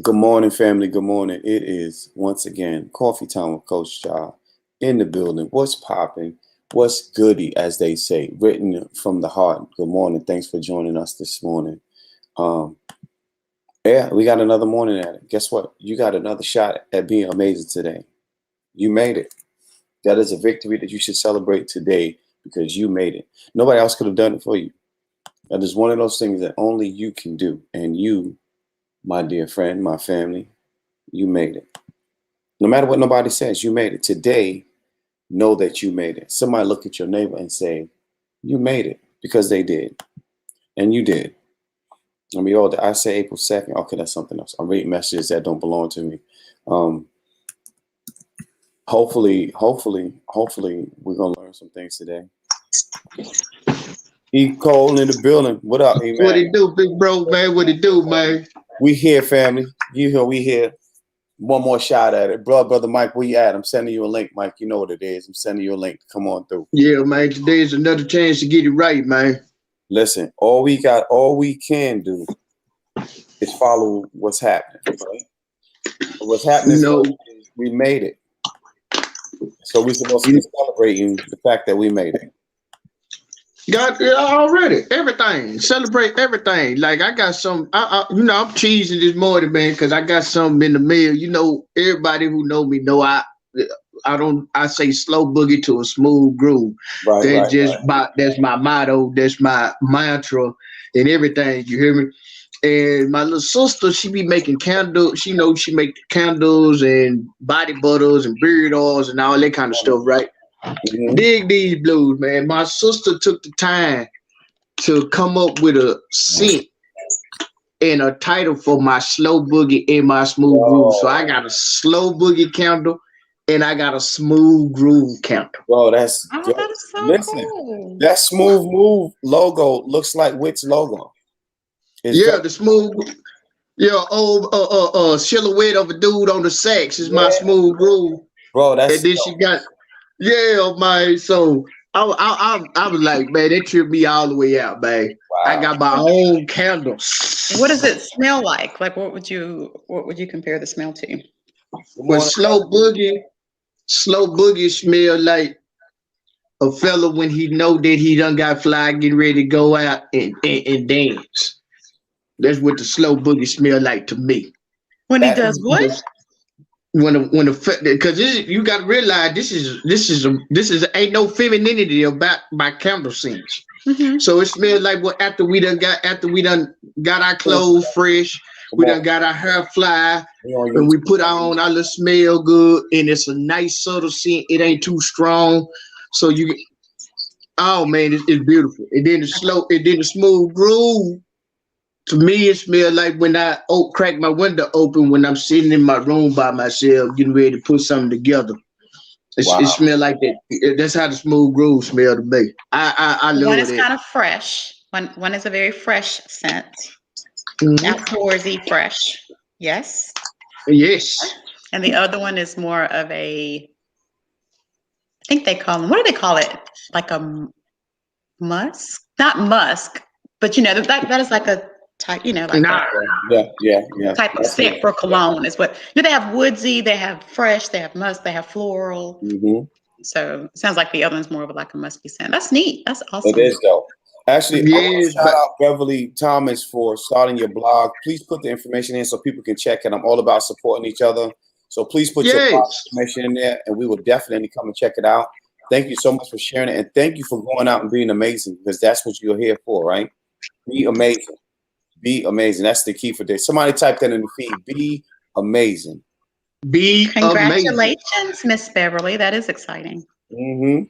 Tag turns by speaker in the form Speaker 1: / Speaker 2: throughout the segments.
Speaker 1: Good morning, family. Good morning. It is once again coffee time with Coach Jah in the building. What's popping? What's goody, as they say, written from the heart. Good morning. Thanks for joining us this morning. Um, yeah, we got another morning at it. Guess what? You got another shot at being amazing today. You made it. That is a victory that you should celebrate today because you made it. Nobody else could have done it for you. That is one of those things that only you can do. And you, my dear friend, my family, you made it. No matter what nobody says, you made it. Today, know that you made it. Somebody look at your neighbor and say, you made it, because they did. And you did. I say April 2nd. Okay, that's something else. I'm reading messages that don't belong to me. Hopefully, we're going to learn some things today. E. Cole in the building. What up, E, man?
Speaker 2: What it do, big bro, man? What it do, man?
Speaker 1: We here, family. You here, we here. One more shot at it. Brother Mike, where you at? I'm sending you a link, Mike. You know what it is. I'm sending you a link. Come on through.
Speaker 2: Yeah, man. Today is another chance to get it right, man.
Speaker 1: Listen, all we can do is follow what's happening. Right? What's happening is we made it. So we're supposed to be celebrating the fact that we made it.
Speaker 2: Got it already. Everything. Celebrate everything. Like I got some, I'm cheesing this morning, man, because I got something in the mail. You know, everybody who know me know I say slow boogie to a smooth groove. That's my motto, that's my mantra and everything. You hear me? And my little sister, she be making candles. She make candles and body butters and beard oils and all that kind of stuff, right? Mm-hmm. Dig these blues, man. My sister took the time to come up with a scent and a title for my slow boogie and my smooth groove. So I got a slow boogie candle and I got a smooth groove candle.
Speaker 1: Bro, that is so
Speaker 3: cool.
Speaker 1: That smooth move logo looks like which logo?
Speaker 2: The smooth. Silhouette of a dude on the sax is my smooth groove.
Speaker 1: Bro, that's
Speaker 2: and then she got. Yeah, man. So I was like, man, that tripped me all the way out, man. Wow. I got my own candles.
Speaker 3: What does it smell like? Like, what would you compare the smell to?
Speaker 2: Well, slow boogie smell like a fella when he know that he done got fly, getting ready to go out and dance. That's what the slow boogie smell like to me.
Speaker 3: When he does what?
Speaker 2: Because you got to realize this is ain't no femininity about my candle scents. Mm-hmm. So it smells like after we done got our clothes fresh, we done got our hair fly, and we put on our little smell good, and it's a nice subtle scent. It ain't too strong, so it's beautiful. And then the smooth groove. To me, it smells like when I crack my window open when I'm sitting in my room by myself, getting ready to put something together. It smells like that. That's how the smooth groove smell to me. I love it.
Speaker 3: One is kind of fresh. One is a very fresh scent. Mm-hmm. Outdoorsy, fresh. Yes.
Speaker 2: Yes.
Speaker 3: And the other one is more of I think they call them. What do they call it? Like a musk? Not musk, but that is like a type, type of scent for cologne is what. They have woodsy, they have fresh, they have musk, they have floral. Mm-hmm. So it sounds like the other one's more of like a musky scent. That's neat. That's awesome.
Speaker 1: It is though. Actually, shout out Beverly Thomas for starting your blog. Please put the information in so people can check it. I'm all about supporting each other. So please put your blog information in there, and we will definitely come and check it out. Thank you so much for sharing it, and thank you for going out and being amazing, because that's what you're here for, right? Be amazing. Be amazing. That's the key for this. Somebody type that in the feed. Be amazing.
Speaker 3: Congratulations, Miss Beverly. That is exciting.
Speaker 1: Mm-hmm.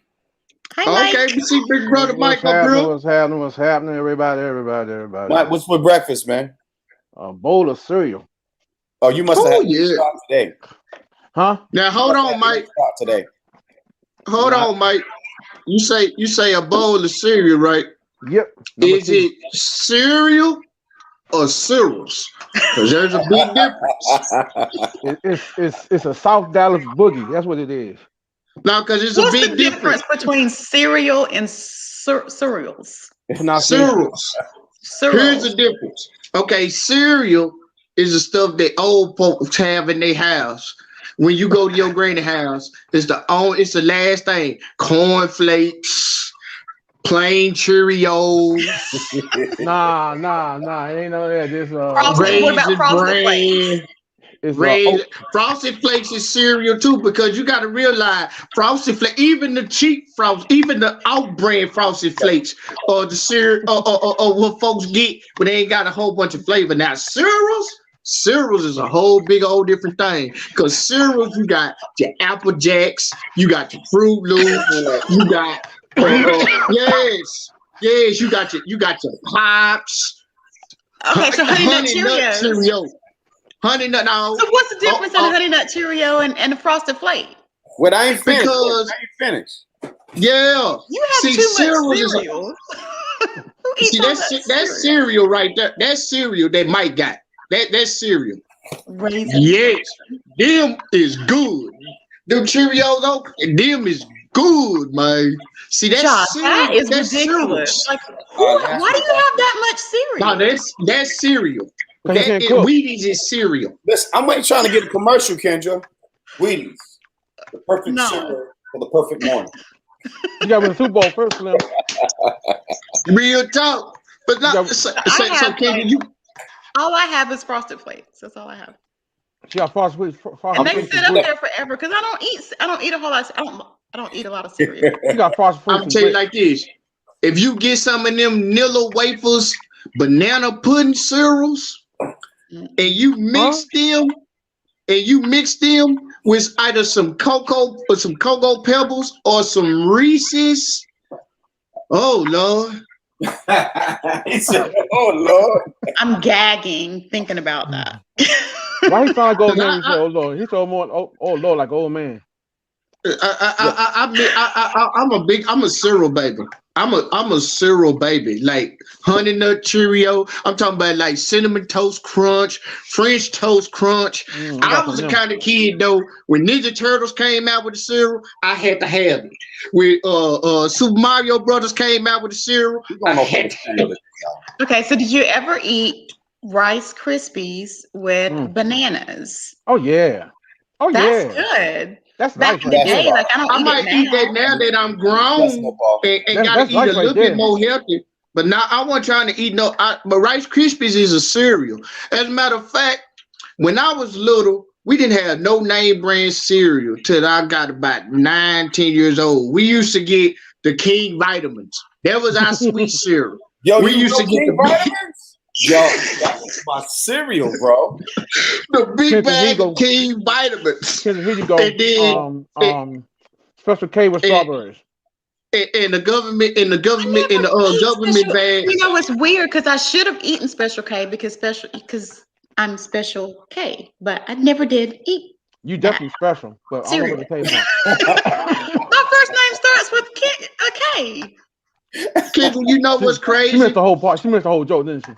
Speaker 3: Hi,
Speaker 2: Mike. We see big brother Mike.
Speaker 4: What's happening, everybody?
Speaker 1: Mike, what's for breakfast, man?
Speaker 4: A bowl of cereal.
Speaker 1: Oh, you must have had a start today.
Speaker 4: Huh?
Speaker 2: Now hold on, Mike.
Speaker 1: Today.
Speaker 2: Hold on, Mike. You say a bowl of cereal, right?
Speaker 4: Yep.
Speaker 2: Is it cereal or cereals? Because there's a big difference.
Speaker 4: It's a South Dallas boogie. That's what it is.
Speaker 2: No, because it's
Speaker 3: What's
Speaker 2: a big
Speaker 3: the difference between cereal and cereals?
Speaker 2: Cereals. Here's the difference. Okay, cereal is the stuff that old folks have in their house. When you go to your granny house, it's the last thing. Cornflakes, plain Cheerios,
Speaker 4: Nah. It ain't none of that. This
Speaker 3: Frosted. What about
Speaker 2: raisin
Speaker 3: Frosted Flakes?
Speaker 2: bran.
Speaker 4: it's
Speaker 2: Frosted Flakes is cereal too, because you got to realize Frosted Flakes, even the cheap Frosted, even the out-brand Frosted Flakes, or the cereal, or what folks get when they ain't got a whole bunch of flavor. Now cereals is a whole big old different thing, because cereals, you got your Apple Jacks, you got your Fruit Loops, you got yes, you got your Pops.
Speaker 3: Okay, so Honey Nut
Speaker 2: Nut
Speaker 3: Cheerios.
Speaker 2: cereal. Honey Nut, no.
Speaker 3: So what's the difference in a Honey Nut Cheerio and a Frosted Flake?
Speaker 1: Well, I ain't finished.
Speaker 2: Because-
Speaker 1: I ain't finished.
Speaker 2: Yeah.
Speaker 3: You have too much cereal. Who eats
Speaker 2: See,
Speaker 3: all
Speaker 2: that's
Speaker 3: that
Speaker 2: cereal right there. That's cereal that Mike got. That's cereal.
Speaker 3: Raisin.
Speaker 2: Yes, them is good. Them Cheerios, though, them is good, man. See, that's
Speaker 3: Josh,
Speaker 2: cereal.
Speaker 3: that is
Speaker 2: That's
Speaker 3: ridiculous.
Speaker 2: cereal.
Speaker 3: Like, why do you have that much cereal?
Speaker 2: No, that's cereal.
Speaker 4: Because you can't cook.
Speaker 2: Wheaties is cereal.
Speaker 1: Listen, I'm waiting trying to get a commercial, Kendra. Wheaties. The perfect cereal for the perfect morning.
Speaker 4: You got to win the Super Bowl first, Slim.
Speaker 2: Real talk. But not so Kendra, you.
Speaker 3: All I have is Frosted Flakes. That's all I have.
Speaker 4: She got Frosted Flakes.
Speaker 3: And they sit up there forever because I don't eat a whole lot. I don't eat a lot of cereal.
Speaker 4: You got Frosted Flakes.
Speaker 2: I'm tell you like this: if you get some of them Nilla wafers, banana pudding cereals, and you mix them with either some cocoa or some cocoa pebbles or some Reese's. Oh Lord.
Speaker 1: He said, "Oh Lord."
Speaker 3: I'm gagging thinking about that.
Speaker 4: Why he sound like old man? He said, "Oh Lord." He told more, "Oh Lord," like old man.
Speaker 2: I'm a cereal baby. I'm a cereal baby. Like Honey Nut Cheerio. I'm talking about like Cinnamon Toast Crunch, French Toast Crunch. I was the kind of kid though, when Ninja Turtles came out with the cereal, I had to have it. When Super Mario Brothers came out with the cereal, I had to have it.
Speaker 3: Okay, so did you ever eat Rice Krispies with bananas?
Speaker 4: Oh yeah. Oh
Speaker 3: That's
Speaker 4: yeah.
Speaker 3: good.
Speaker 4: That's
Speaker 3: Back
Speaker 4: nice.
Speaker 3: in the day, like I
Speaker 2: might eat that now that I'm grown and gotta eat
Speaker 4: nice
Speaker 2: a little bit more healthy. But now I wasn't trying to eat but Rice Krispies is a cereal. As a matter of fact, when I was little, we didn't have no name brand cereal till I got about 9, 10 years old. We used to get the King Vitamins. That was our sweet cereal.
Speaker 1: Yo,
Speaker 2: we used to get
Speaker 1: King Vitamins? Yo, that was my cereal, bro.
Speaker 2: The big bag of King Vitamins.
Speaker 4: Here you go. And then, Special K with strawberries.
Speaker 2: In the government bag.
Speaker 3: You know, it's weird because I should have eaten Special K because I'm Special K, but I never did eat.
Speaker 4: You definitely special, but I don't know what to tell you.
Speaker 3: My first name starts with a K.
Speaker 2: Kendra, you know what's crazy?
Speaker 4: She missed the whole part. She missed the whole joke, didn't she?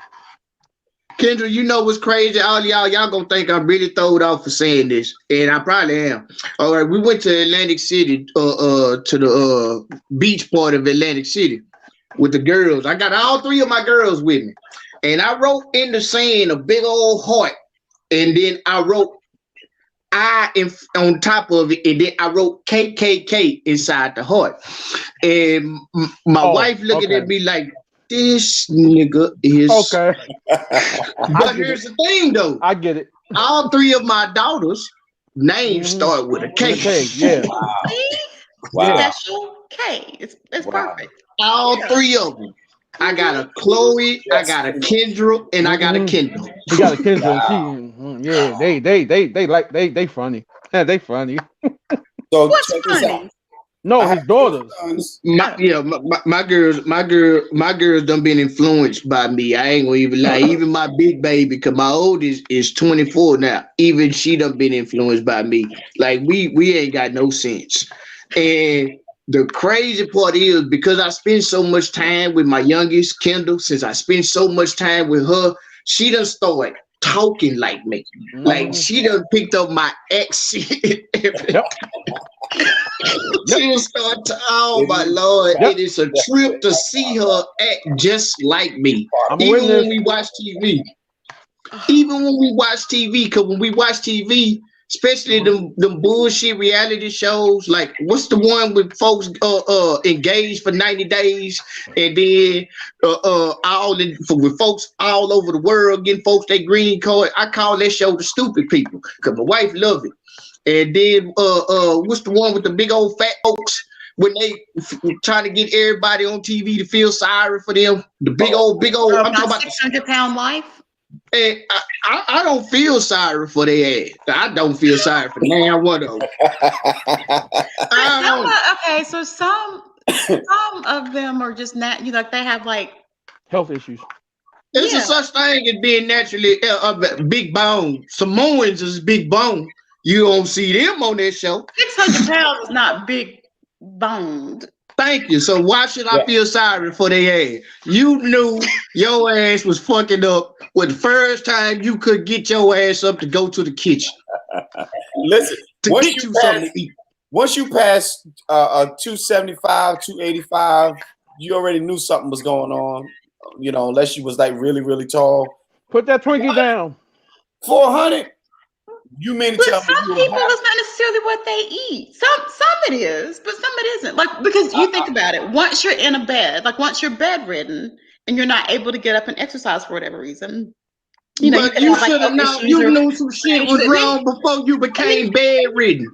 Speaker 2: Kendra, you know what's crazy? All y'all gonna think I'm really throwed off for saying this, and I probably am. All right, we went to Atlantic City, to the beach part of Atlantic City with the girls. I got all 3 of my girls with me, and I wrote in the sand a big old heart, and then I wrote on top of it, and then I wrote KKK inside the heart, and my wife looking at me like, this nigga is
Speaker 4: okay.
Speaker 2: But here's the thing, though.
Speaker 4: I get it.
Speaker 2: All 3 of my daughters' names start with a K.
Speaker 4: Yeah.
Speaker 1: Wow.
Speaker 3: Special K. It's perfect.
Speaker 2: All 3 of them. I got a Chloe, I got a Kendra, and I got a Kendall.
Speaker 4: You got a Kendall. Yeah, they funny. Yeah, they funny.
Speaker 1: So
Speaker 3: What's
Speaker 1: check this
Speaker 3: funny?
Speaker 1: out.
Speaker 4: No, his daughters.
Speaker 2: My girls done been influenced by me. I ain't gonna even lie. Even my big baby, cause my oldest is 24 now. Even she done been influenced by me. Like we ain't got no sense. And the crazy part is because I spend so much time with my youngest, Kendall, since I spend so much time with her, she done started talking like me. Like she done picked up my accent.
Speaker 4: Yep.
Speaker 2: She done started oh my Lord. Yep. It is a trip to see her act just like me. Even when we watch TV. Even when we watch TV, because when we watch TV, especially them bullshit reality shows, like what's the one with folks engaged for 90 days and then with folks all over the world getting folks their green card. I call that show The Stupid People because my wife love it. And then what's the one with the big old fat folks when they trying to get everybody on TV to feel sorry for them? The big old I'm talking about
Speaker 3: 600-pound life.
Speaker 2: And I don't feel sorry for their ass. I don't feel sorry for now one of them.
Speaker 3: Okay, so some of them are just not, they have like
Speaker 4: health issues.
Speaker 2: There's a such thing as being naturally big bone. Samoans is big bone. You don't see them on that show.
Speaker 3: 600 pounds is not big boned.
Speaker 2: Thank you. So why should I feel sorry for their ass? You knew your ass was fucking up when the first time you could get your ass up to go to the kitchen.
Speaker 1: Listen,
Speaker 2: to get you something to eat.
Speaker 1: Once you pass 275, 285, you already knew something was going on. Unless you was like really, really tall.
Speaker 4: Put that Twinkie down.
Speaker 1: 400. You mean to tell me
Speaker 3: some people it's not necessarily what they eat. Some it is, but some it isn't. Like, because you think about it, once you're in a bed, like once you're bedridden and you're not able to get up and exercise for whatever reason,
Speaker 2: but you should have known. You knew some shit was wrong before you became bedridden.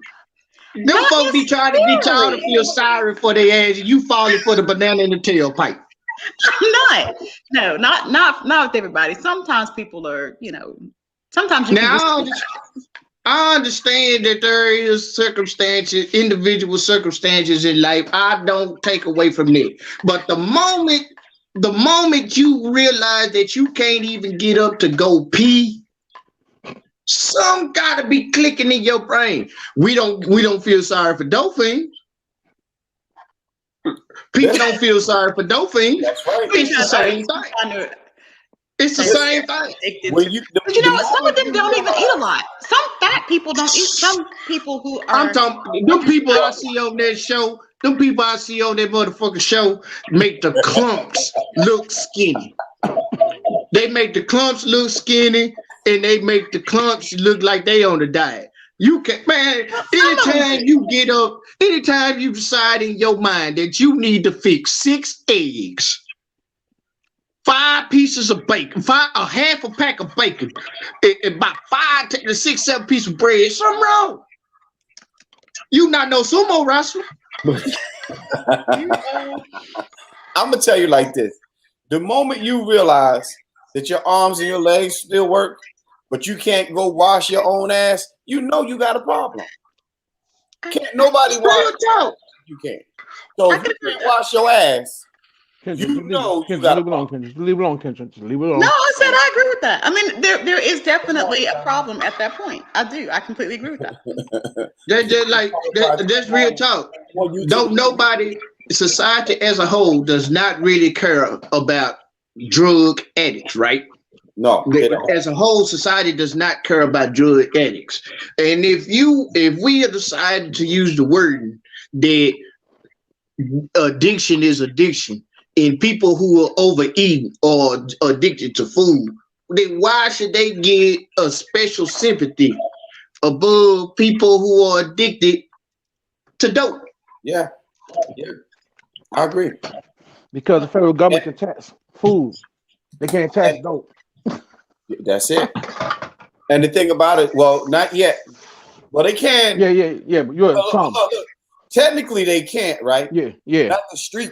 Speaker 2: Them folks be trying to get y'all to feel sorry for their ass. You falling for the banana in the tailpipe.
Speaker 3: I'm not. Not with everybody. Sometimes people are, sometimes you
Speaker 2: now I understand that there is individual circumstances in life. I don't take away from that. But the moment you realize that you can't even get up to go pee, some gotta be clicking in your brain. We don't feel sorry for dolphins. People don't feel sorry for dolphins.
Speaker 1: That's right.
Speaker 2: It's the same thing. It's the same thing.
Speaker 3: But you know what? Some of them don't even eat a lot. Some fat people don't eat. Some people who are.
Speaker 2: I'm talking. Them people I see on that show. Them people I see on that motherfucking show make the clumps look skinny. They make the clumps look skinny, and they make the clumps look like they on the diet. You can, man. Anytime you get up, anytime you decide in your mind that you need to fix 6 eggs. 5 pieces of bacon, a half a pack of bacon, and about 5 to 6, 7 pieces of bread. Something wrong. You not no sumo wrestler.
Speaker 1: I'm gonna tell you like this: the moment you realize that your arms and your legs still work, but you can't go wash your own ass, you got a problem. Can't nobody wash? You can't. So if you can't wash your ass.
Speaker 4: Kendra, you got leave it alone, Kendra. Leave it alone, Kendra. Just leave it alone.
Speaker 3: No, I said I agree with that. I mean, there is definitely a problem at that point. I do. I completely agree with that.
Speaker 2: That's real talk. Don't nobody, society as a whole does not really care about drug addicts, right?
Speaker 1: No.
Speaker 2: As a whole, society does not care about drug addicts. And if we have decided to use the word that addiction is addiction, and people who are overeating or addicted to food, then why should they get a special sympathy above people who are addicted to dope?
Speaker 1: Yeah, I agree.
Speaker 4: Because the federal government can tax food, they can't tax dope.
Speaker 1: That's it. And the thing about it, well, not yet. Well, they can.
Speaker 4: Yeah. But you're some.
Speaker 1: Technically, they can't, right?
Speaker 4: Yeah.
Speaker 1: Not the street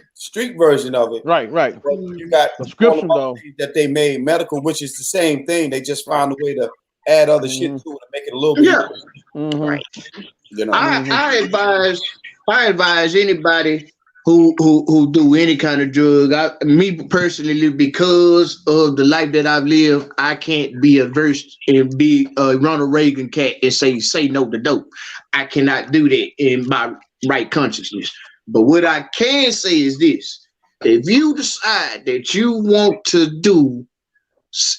Speaker 1: version of it.
Speaker 4: Right.
Speaker 1: But you got
Speaker 4: prescription though
Speaker 1: that they made medical, which is the same thing. They just found a way to add other shit to it and make it a little bit.
Speaker 3: Right.
Speaker 2: I advise anybody who do any kind of drug. Me personally, because of the life that I've lived, I can't be averse and be a Ronald Reagan cat and say no to dope. I cannot do that in my right consciousness. But what I can say is this: if you decide that you want to do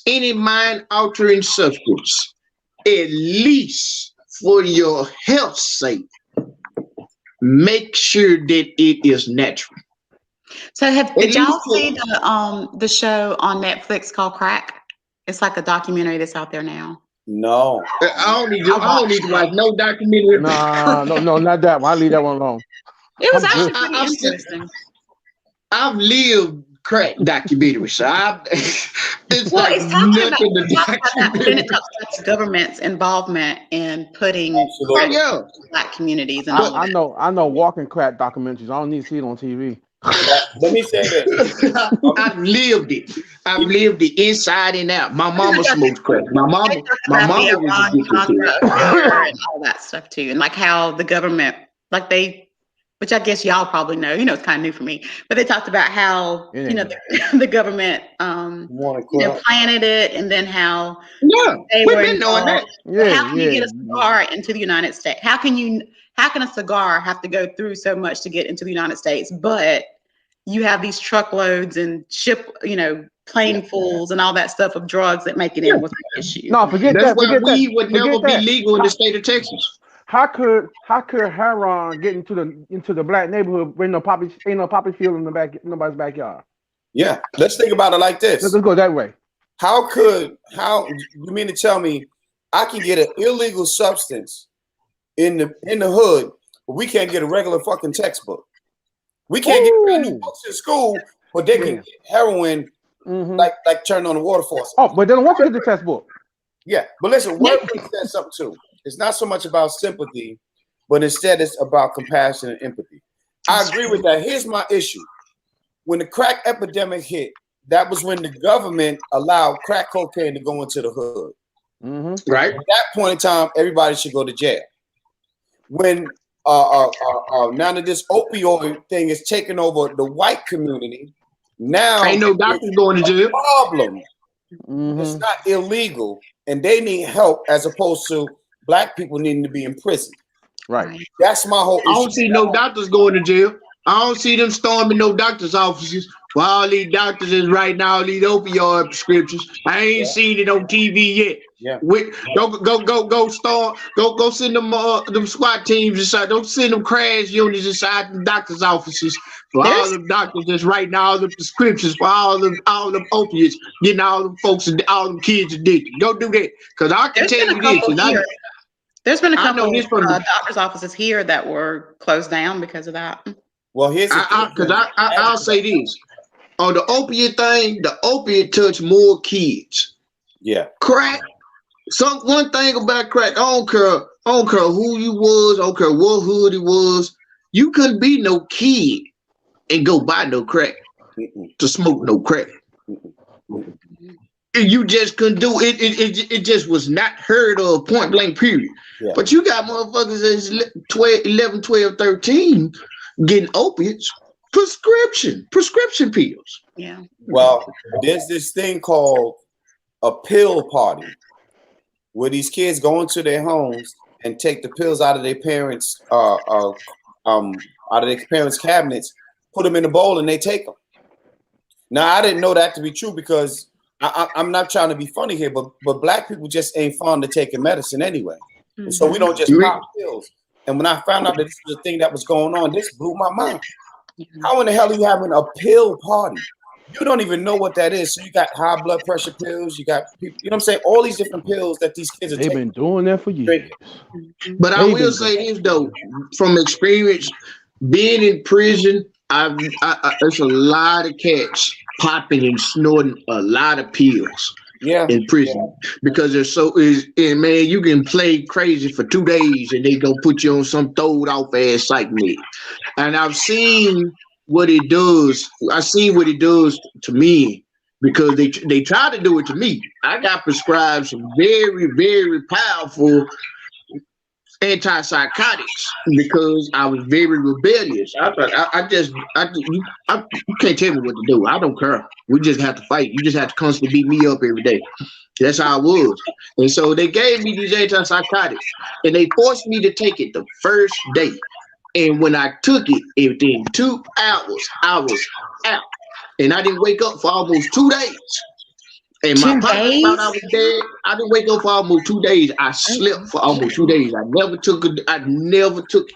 Speaker 2: any mind-altering substance, at least for your health's sake, make sure that it is natural.
Speaker 3: So did y'all see the show on Netflix called Crack? It's like a documentary that's out there now.
Speaker 1: No.
Speaker 2: I don't need to watch no documentary.
Speaker 4: No, not that one. I leave that one alone.
Speaker 3: It was
Speaker 4: I'm
Speaker 3: actually
Speaker 4: good.
Speaker 3: pretty interesting.
Speaker 2: I've lived crack documentaries, so it's
Speaker 3: Well,
Speaker 2: like
Speaker 3: it's talking about,
Speaker 2: nothing to
Speaker 3: it talks about that, but then it
Speaker 2: document.
Speaker 3: talks about the government's involvement in putting
Speaker 1: Absolutely.
Speaker 3: crack
Speaker 2: Yeah.
Speaker 3: in Black communities and all of
Speaker 4: I
Speaker 3: that.
Speaker 4: know walking crack documentaries. I don't need to see it on TV.
Speaker 1: Let me say this.
Speaker 2: I've lived it. I've lived it inside and out. My mama smoked crack. My
Speaker 3: They
Speaker 2: mama
Speaker 3: talk about the
Speaker 2: was addicted to
Speaker 3: Iran-Contra
Speaker 2: it.
Speaker 3: affair and all that stuff too, and like how the government, like which I guess y'all probably know, it's kind of new for me, but they talked about how the government planted it, and then how
Speaker 2: Yeah,
Speaker 3: they
Speaker 2: we've
Speaker 3: were
Speaker 2: been knowing that.
Speaker 3: involved. How can you get a cigar into the United States? How can a cigar have to go through so much to get into the United States, but you have these truckloads and planefuls and all that stuff of drugs that make it in with the issue?
Speaker 4: No, forget
Speaker 2: That's
Speaker 4: that.
Speaker 2: why
Speaker 4: Forget
Speaker 2: weed
Speaker 4: that.
Speaker 2: would never be legal in the state of Texas.
Speaker 4: How could heroin get into the Black neighborhood when ain't no poppy field in nobody's backyard?
Speaker 1: Yeah, let's think about it like this.
Speaker 4: Let's go that way.
Speaker 1: How you mean to tell me I can get an illegal substance in the hood, but we can't get a regular fucking textbook? We can't get brand new books in school, but they can get heroin like turn on the water faucet.
Speaker 4: Oh, but then once you get the textbook.
Speaker 1: Yeah, but listen, Wordplay said something too. It's not so much about sympathy, but instead it's about compassion and empathy. I agree with that. Here's my issue. When the crack epidemic hit, that was when the government allowed crack cocaine to go into the hood.
Speaker 2: Mm-hmm. Right.
Speaker 1: At that point in time, everybody should go to jail. When now that this opioid thing is taking over the white community, now
Speaker 2: ain't no doctors going to jail.
Speaker 1: Problem. It's not illegal, and they need help as opposed to Black people needing to be in prison.
Speaker 4: Right.
Speaker 1: That's my whole issue.
Speaker 2: I don't see no doctors going to jail. I don't see them storming no doctors' offices. While all these doctors is writing all these opioid prescriptions. I ain't seen it on TV yet.
Speaker 1: Yeah.
Speaker 2: Go send them SWAT teams inside. Don't send them crash units inside the doctors' offices for all the doctors that's writing all the prescriptions for all them opiates, getting all them folks and all them kids addicted. Go do that. Because I can tell you this.
Speaker 3: There's been a couple of doctors' offices here that were closed down because of that.
Speaker 1: Well, here's
Speaker 2: I'll say this. On the opiate thing, the opiate touched more kids.
Speaker 1: Yeah.
Speaker 2: Crack. One thing about crack, I don't care who you was, I don't care what hood it was. You couldn't be no kid and go buy no crack to smoke no crack. You just couldn't do it. It just was not heard of, point blank, period. Yeah. But you got motherfuckers that's 11, 12, 13 getting opiates, prescription pills.
Speaker 3: Yeah.
Speaker 1: Well, there's this thing called a pill party where these kids go into their homes and take the pills out of their parents' cabinets, put them in a bowl, and they take them. Now, I didn't know that to be true because I'm not trying to be funny here, but Black people just ain't fond of taking medicine anyway. Mm-hmm. So we don't just pop pills. And when I found out that this was a thing that was going on, this blew my mind. How in the hell are you having a pill party? You don't even know what that is. So you got high blood pressure pills. You got people, you know what I'm saying? All these different pills that these kids are taking.
Speaker 4: They've been doing that for years.
Speaker 2: But I will say this though, from experience, being in prison, there's a lot of cats popping and snorting a lot of pills.
Speaker 1: Yeah,
Speaker 2: in prison because they're and man, you can play crazy for 2 days and they go put you on some throwed off ass psych med. And I've seen what it does. I've seen what it does to me because they try to do it to me. I got prescribed some very, very powerful antipsychotics because I was very rebellious. You can't tell me what to do. I don't care. We just have to fight. You just have to constantly beat me up every day. That's how I was. And so they gave me these antipsychotics and they forced me to take it the first day. And when I took it, within 2 hours, I was out. And I didn't wake up for almost 2 days. And my partner thought I was dead. I didn't wake up for almost 2 days. I slept for almost 2 days. I never took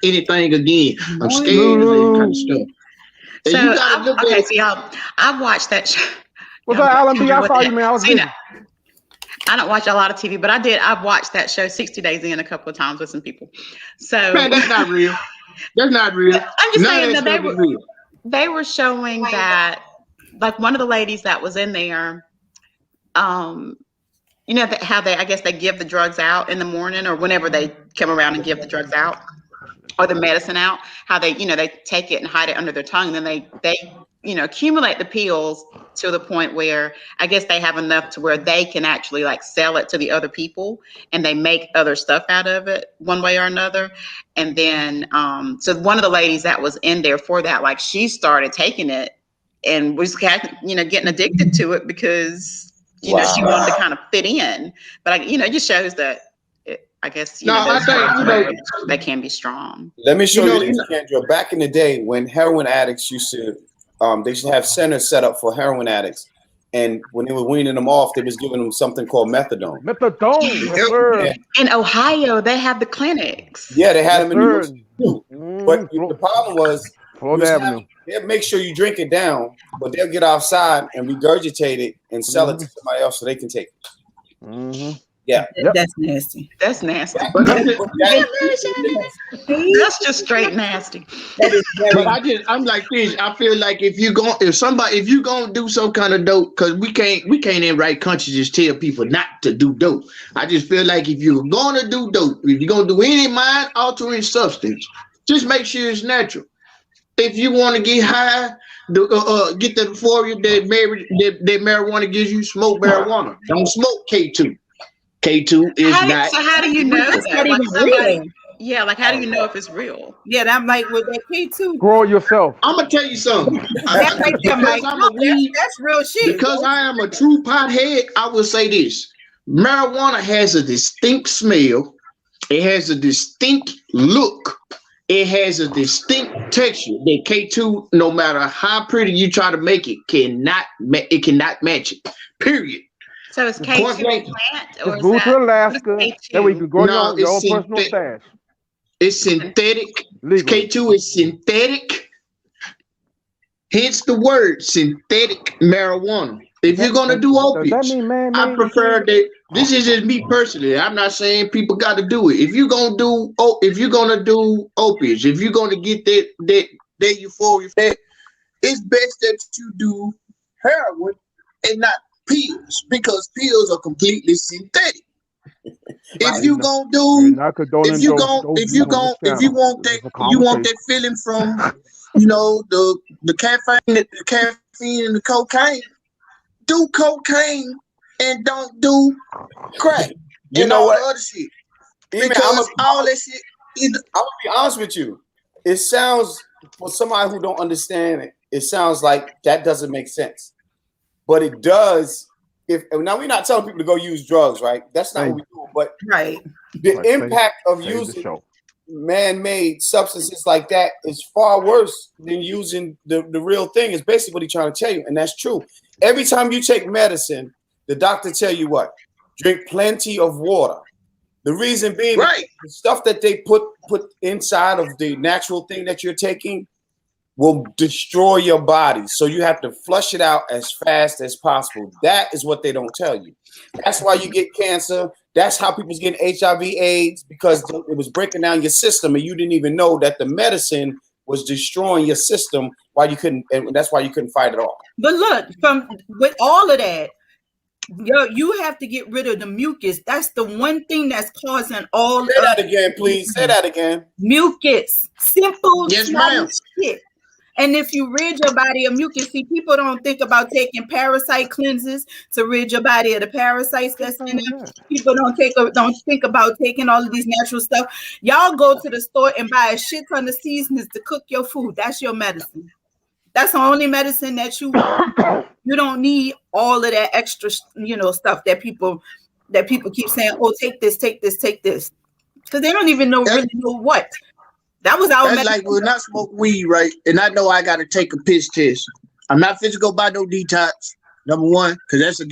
Speaker 2: anything again. I'm scared of that kind of stuff. And
Speaker 3: so, so y'all, I watched that show.
Speaker 4: What's up, Alan B? I saw you, man. I was busy.
Speaker 3: I don't watch a lot of TV, but I've watched that show 60 Days In a couple of times with some people. So
Speaker 2: Man, that's not real. That's not real.
Speaker 3: I'm just
Speaker 2: None
Speaker 3: saying
Speaker 2: of
Speaker 3: that
Speaker 2: that stuff is real.
Speaker 3: they were showing that, like, one of the ladies that was in there, you know, how I guess they give the drugs out in the morning or whenever they come around and give the drugs out or the medicine out, how they, you know, they take it and hide it under their tongue, and then they you know, accumulate the pills to the point where I guess they have enough to where they can actually like sell it to the other people, and they make other stuff out of it one way or another. And then so one of the ladies that was in there for that, like, she started taking it and was, you know, getting addicted to it because, you know, she wanted to kind of fit in. But you know, it just shows that I guess, you know,
Speaker 2: I think, you know,
Speaker 3: they can be strong.
Speaker 1: Let me show you this, Kendra. Back in the day when heroin addicts used to, they should have centers set up for heroin addicts. And when they were weaning them off, they was giving them something called methadone.
Speaker 4: Methadone, yes, sir.
Speaker 3: In Ohio, they have the clinics.
Speaker 1: Yeah, they had them in New York
Speaker 4: sir.
Speaker 1: too. But the problem was,
Speaker 4: Florida Avenue.
Speaker 1: they'll make sure you drink it down, but they'll get outside and regurgitate it and sell it to somebody else so they can take it. Yeah.
Speaker 5: That's nasty.
Speaker 3: That's nasty.
Speaker 2: But
Speaker 3: That's just straight nasty.
Speaker 2: I'm like this. I feel like if you gonna do some kind of dope, because we can't in right country just tell people not to do dope. I just feel like if you're gonna do dope, if you're gonna do any mind altering substance, just make sure it's natural. If you want to get high, get the euphoria that marijuana gives you, smoke marijuana. Don't smoke K2. K2 is not.
Speaker 3: So how do you know
Speaker 5: That's
Speaker 3: that?
Speaker 5: not
Speaker 3: Like,
Speaker 5: even real.
Speaker 3: Yeah, like, how do you know if it's real?
Speaker 5: Yeah, that might with that K2.
Speaker 4: Grow it yourself.
Speaker 2: I'm gonna tell you something.
Speaker 5: That right there, Mike.
Speaker 2: I'm a weed,
Speaker 5: That's real shit.
Speaker 2: because I am a true pothead, I will say this. Marijuana has a distinct smell. It has a distinct look. It has a distinct texture that K2, no matter how pretty you try to make it, cannot match it. Period.
Speaker 3: So is K2 a plant, or
Speaker 4: Just move to Alaska.
Speaker 3: K2?
Speaker 4: That way you can grow
Speaker 2: No,
Speaker 4: your own
Speaker 2: it's
Speaker 4: personal stash.
Speaker 2: It's synthetic.
Speaker 4: Legal.
Speaker 2: K2 is synthetic. Hence the word synthetic marijuana. If you're gonna do opiates,
Speaker 4: Does that mean man-made?
Speaker 2: I prefer that. This is just me personally. I'm not saying people got to do it. If you're gonna do opiates, if you're gonna get that euphoria, it's best that you do heroin and not pills, because pills are completely synthetic. If you want that feeling from, you know, the caffeine and the cocaine, do cocaine and don't do crack.
Speaker 1: You
Speaker 2: and
Speaker 1: know
Speaker 2: all
Speaker 1: what?
Speaker 2: The other shit.
Speaker 1: Even
Speaker 2: Because all that shit.
Speaker 1: I'm gonna be honest with you. It sounds, for somebody who don't understand it, it sounds like that doesn't make sense. But it does. Now we're not telling people to go use drugs, right? That's not what we do. But
Speaker 5: Right.
Speaker 1: the impact of using man-made substances like that is far worse than using the real thing. Is basically what he's trying to tell you, and that's true. Every time you take medicine, the doctor tell you what? Drink plenty of water. The reason being,
Speaker 2: right,
Speaker 1: the stuff that they put inside of the natural thing that you're taking will destroy your body. So you have to flush it out as fast as possible. That is what they don't tell you. That's why you get cancer. That's how people's getting HIV/AIDS, because it was breaking down your system and you didn't even know that the medicine was destroying your system. And that's why you couldn't fight it off.
Speaker 5: But look, with all of that, you have to get rid of the mucus. That's the one thing that's causing all.
Speaker 1: Say that again, please. Say that again.
Speaker 5: Mucus. Simple.
Speaker 2: Yes, ma'am.
Speaker 5: Shit. And if you rid your body of mucus, see, people don't think about taking parasite cleanses to rid your body of the parasites that's in it. People don't think about taking all of these natural stuff. Y'all go to the store and buy a shit ton of seasonings to cook your food. That's your medicine. That's the only medicine that you don't need all of that extra, stuff that people keep saying, oh, take this, because they don't even really know what. That was our
Speaker 2: medicine. Like when I smoke weed, right, and I know I got to take a piss test. I'm not fit to go buy no detox. Number one, because that's a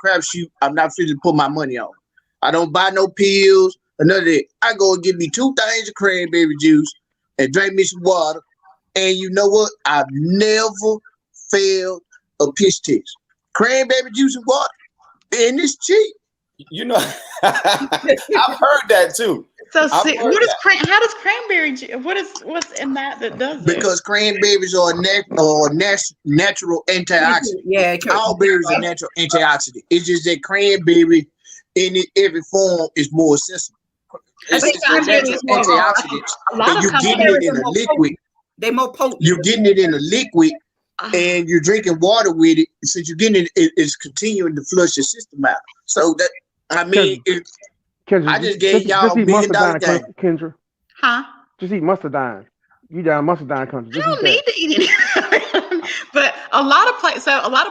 Speaker 2: crapshoot. I'm not fit to put my money on. I don't buy no pills or none of that. I go and get me 2 things of cranberry juice and drink me some water. And you know what? I've never failed a piss test. Cranberry juice and water. and it's cheap.
Speaker 1: You know, I've heard that too.
Speaker 3: So
Speaker 1: I've
Speaker 3: see,
Speaker 1: heard that.
Speaker 3: how does cranberry what's in that does it?
Speaker 2: Because cranberries are natural antioxidant.
Speaker 5: Yeah,
Speaker 2: All berries are natural antioxidant. It's just that cranberry in every form is more accessible.
Speaker 3: I think cranberry is more
Speaker 2: antioxidants,
Speaker 3: a lot
Speaker 2: and
Speaker 3: of
Speaker 2: you're getting
Speaker 3: companies
Speaker 2: it in a liquid.
Speaker 5: They more potent.
Speaker 2: You're getting it in a liquid, and you're drinking water with it. Since you're getting it, it's continuing to flush your system out. So that I mean,
Speaker 4: Kendra,
Speaker 2: I just gave y'all
Speaker 4: eat
Speaker 2: $1 million game.
Speaker 4: Kendra.
Speaker 3: Huh?
Speaker 4: Just eat mustardine. You down mustardine country.
Speaker 3: I don't need to eat it. But a lot of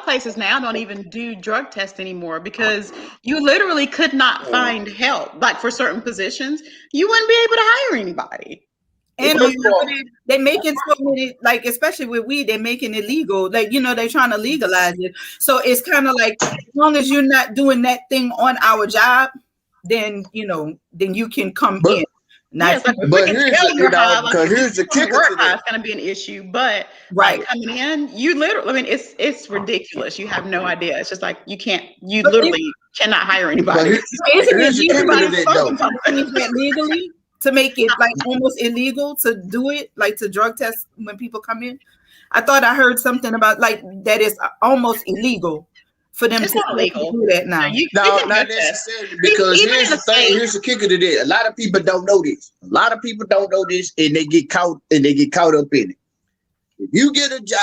Speaker 3: places now don't even do drug tests anymore because you literally could not find help. Like for certain positions, you wouldn't be able to hire anybody.
Speaker 5: And they make it so many, like especially with weed, they're making it legal. Like they're trying to legalize it. So it's kind of like as long as you're not doing that thing on our job, then you can come in.
Speaker 3: Yes, like
Speaker 2: but here's the kicker to that.
Speaker 3: It's going to be an issue, but
Speaker 5: right
Speaker 3: coming in, you literally, I mean, it's ridiculous. You have no idea. It's just like you literally cannot hire anybody.
Speaker 2: Here's the kicker to that, though.
Speaker 5: Legally to make it like almost illegal to do it, like to drug test when people come in. I thought I heard something about like that is almost illegal for them to do that now.
Speaker 2: No, not necessarily, because here's the thing. Here's the kicker to that. A lot of people don't know this. And they get caught up in it. If you get a job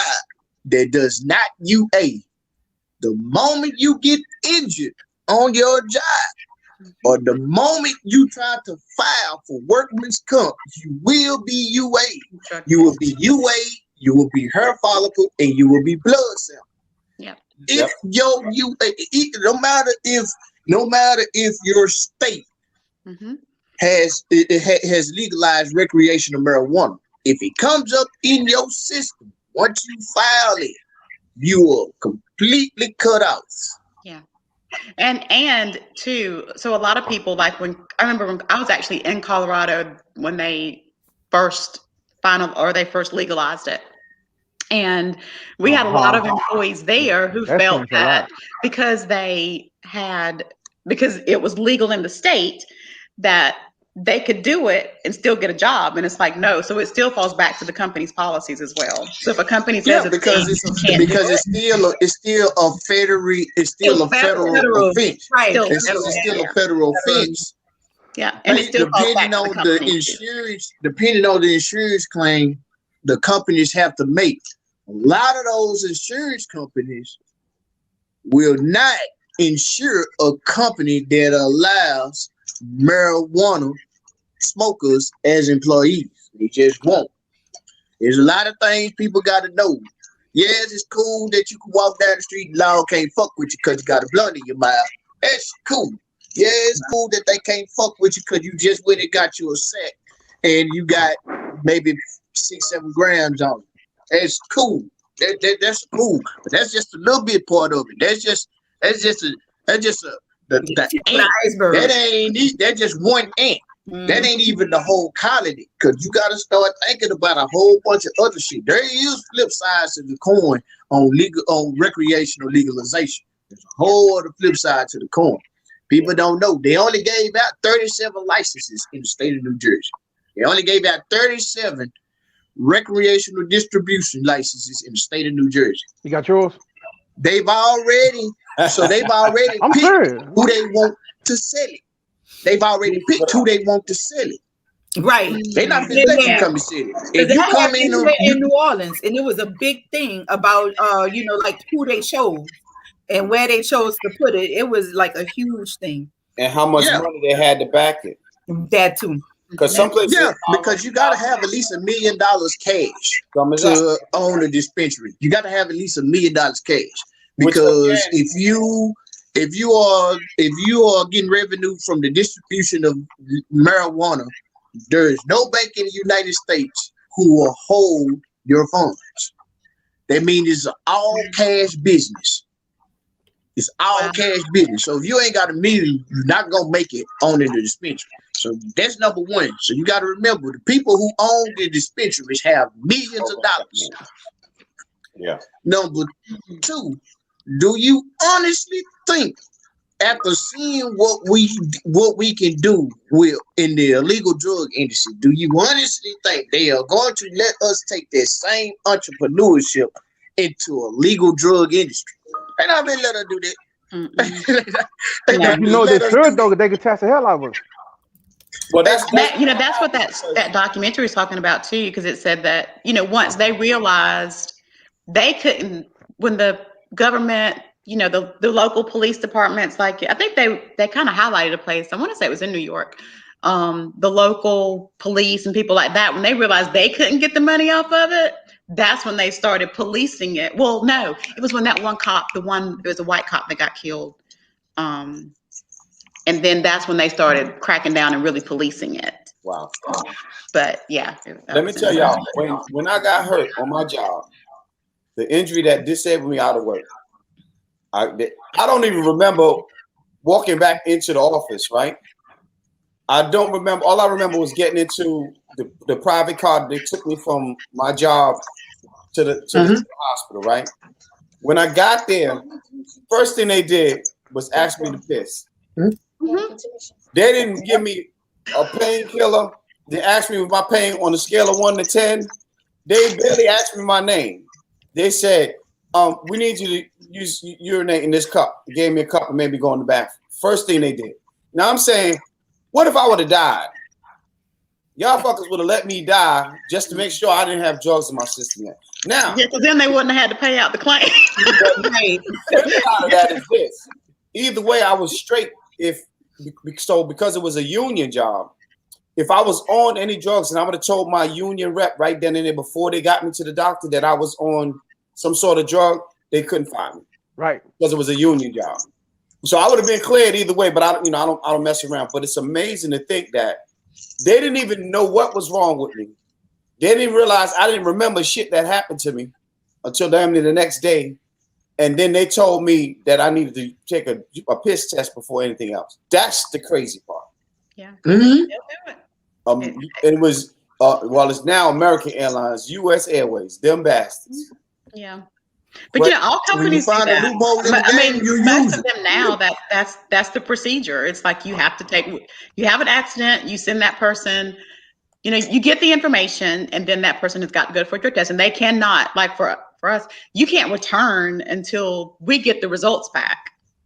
Speaker 2: that does not UA, the moment you get injured on your job, or the moment you try to file for workman's comp, you will be UA. You will be UA. You will be hair follicle, and you will be blood sample.
Speaker 3: Yeah.
Speaker 2: If no matter if your state has legalized recreational marijuana, if it comes up in your system, once you file it, you are completely cut off.
Speaker 3: Yeah. And too, so a lot of people, like when I was actually in Colorado when they first legalized it. And we had a lot of employees there who felt that because it was legal in the state that they could do it and still get a job. And it's like, no. So it still falls back to the company's policies as well. So if a company says it's
Speaker 2: still a federal offense.
Speaker 5: Right.
Speaker 2: It's still a federal offense.
Speaker 3: Yeah. And it still falls back to the company.
Speaker 2: Depending on the insurance claim the companies have to make. A lot of those insurance companies will not insure a company that allows marijuana smokers as employees. They just won't. There's a lot of things people got to know. Yes, it's cool that you can walk down the street and law can't fuck with you because you got a blunt in your mouth. That's cool. Yeah, it's cool that they can't fuck with you because you just went and got you a sack and you got maybe 6-7 grams on it. That's cool. That's cool. But that's just a little bit part of it. That's just the
Speaker 5: iceberg.
Speaker 2: That's just one ant. That ain't even the whole colony, because you got to start thinking about a whole bunch of other shit. There is flip sides to the coin on recreational legalization. There's a whole other flip side to the coin. People don't know. They only gave out 37 licenses in the state of New Jersey. They only gave out 37 recreational distribution licenses in the state of New Jersey.
Speaker 4: You got yours?
Speaker 2: They've already picked who they want to sell it. They've already picked who they want to sell it.
Speaker 5: Right.
Speaker 2: They're not going to let you come and sell it. If you come in
Speaker 5: New Orleans, and it was a big thing about like who they chose and where they chose to put it. It was like a huge thing.
Speaker 1: And how much money they had to back it.
Speaker 5: That too.
Speaker 1: Because some places,
Speaker 2: because you got to have at least $1 million cash to own a dispensary. You got to have at least $1 million cash, because if you are getting revenue from the distribution of marijuana, there is no bank in the United States who will hold your funds. That means it's an all cash business. It's all cash business. So if you ain't got $1 million, you're not gonna make it owning the dispensary. So that's number one. So you got to remember, the people who own the dispensaries have millions of dollars.
Speaker 1: Yeah.
Speaker 2: Number two, do you honestly think after seeing what we can do with in the illegal drug industry, do you honestly think they are going to let us take that same entrepreneurship into a legal drug industry? They're not gonna let us do that.
Speaker 4: You know they should though, they could test the hell out of us.
Speaker 1: Well, that's
Speaker 3: that's what that documentary is talking about too, because it said that once they realized they couldn't, when the government, the local police departments, like I think they kind of highlighted a place. I want to say it was in New York. The local police and people like that, when they realized they couldn't get the money off of it, that's when they started policing it. Well, no, it was when that one cop, it was a white cop that got killed. And then that's when they started cracking down and really policing it.
Speaker 1: Wow.
Speaker 3: But yeah.
Speaker 1: Let me tell y'all, when I got hurt on my job, the injury that disabled me out of work, I don't even remember walking back into the office, right? I don't remember. All I remember was getting into the private car that took me from my job to the hospital, right? When I got there, first thing they did was ask me to piss.
Speaker 3: Mm-hmm.
Speaker 1: They didn't give me a painkiller. They asked me with my pain on a scale of 1 to 10. They barely asked me my name. They said, we need you to urinate in this cup. They gave me a cup and made me go in the bathroom. First thing they did. Now I'm saying, what if I would have died? Y'all fuckers would have let me die just to make sure I didn't have drugs in my system yet. Now,
Speaker 3: yeah, because then they wouldn't have had to pay out the claim.
Speaker 1: That is this. Either way, I was straight. Because it was a union job, if I was on any drugs and I would have told my union rep right then and there before they got me to the doctor that I was on some sort of drug, they couldn't find me.
Speaker 4: Right.
Speaker 1: Because it was a union job. So I would have been cleared either way, but I don't mess around. But it's amazing to think that they didn't even know what was wrong with me. They didn't realize I didn't remember shit that happened to me until damn near the next day. And then they told me that I needed to take a piss test before anything else. That's the crazy part.
Speaker 3: Yeah.
Speaker 2: Mm-hmm.
Speaker 1: It was it's now American Airlines, U.S. Airways, them bastards.
Speaker 3: Yeah. But all companies do that. Most of them now that's the procedure. It's like you have an accident, you send that person, you get the information, and then that person has got to go for a drug test, and they cannot, like for us, you can't return until we get the results back.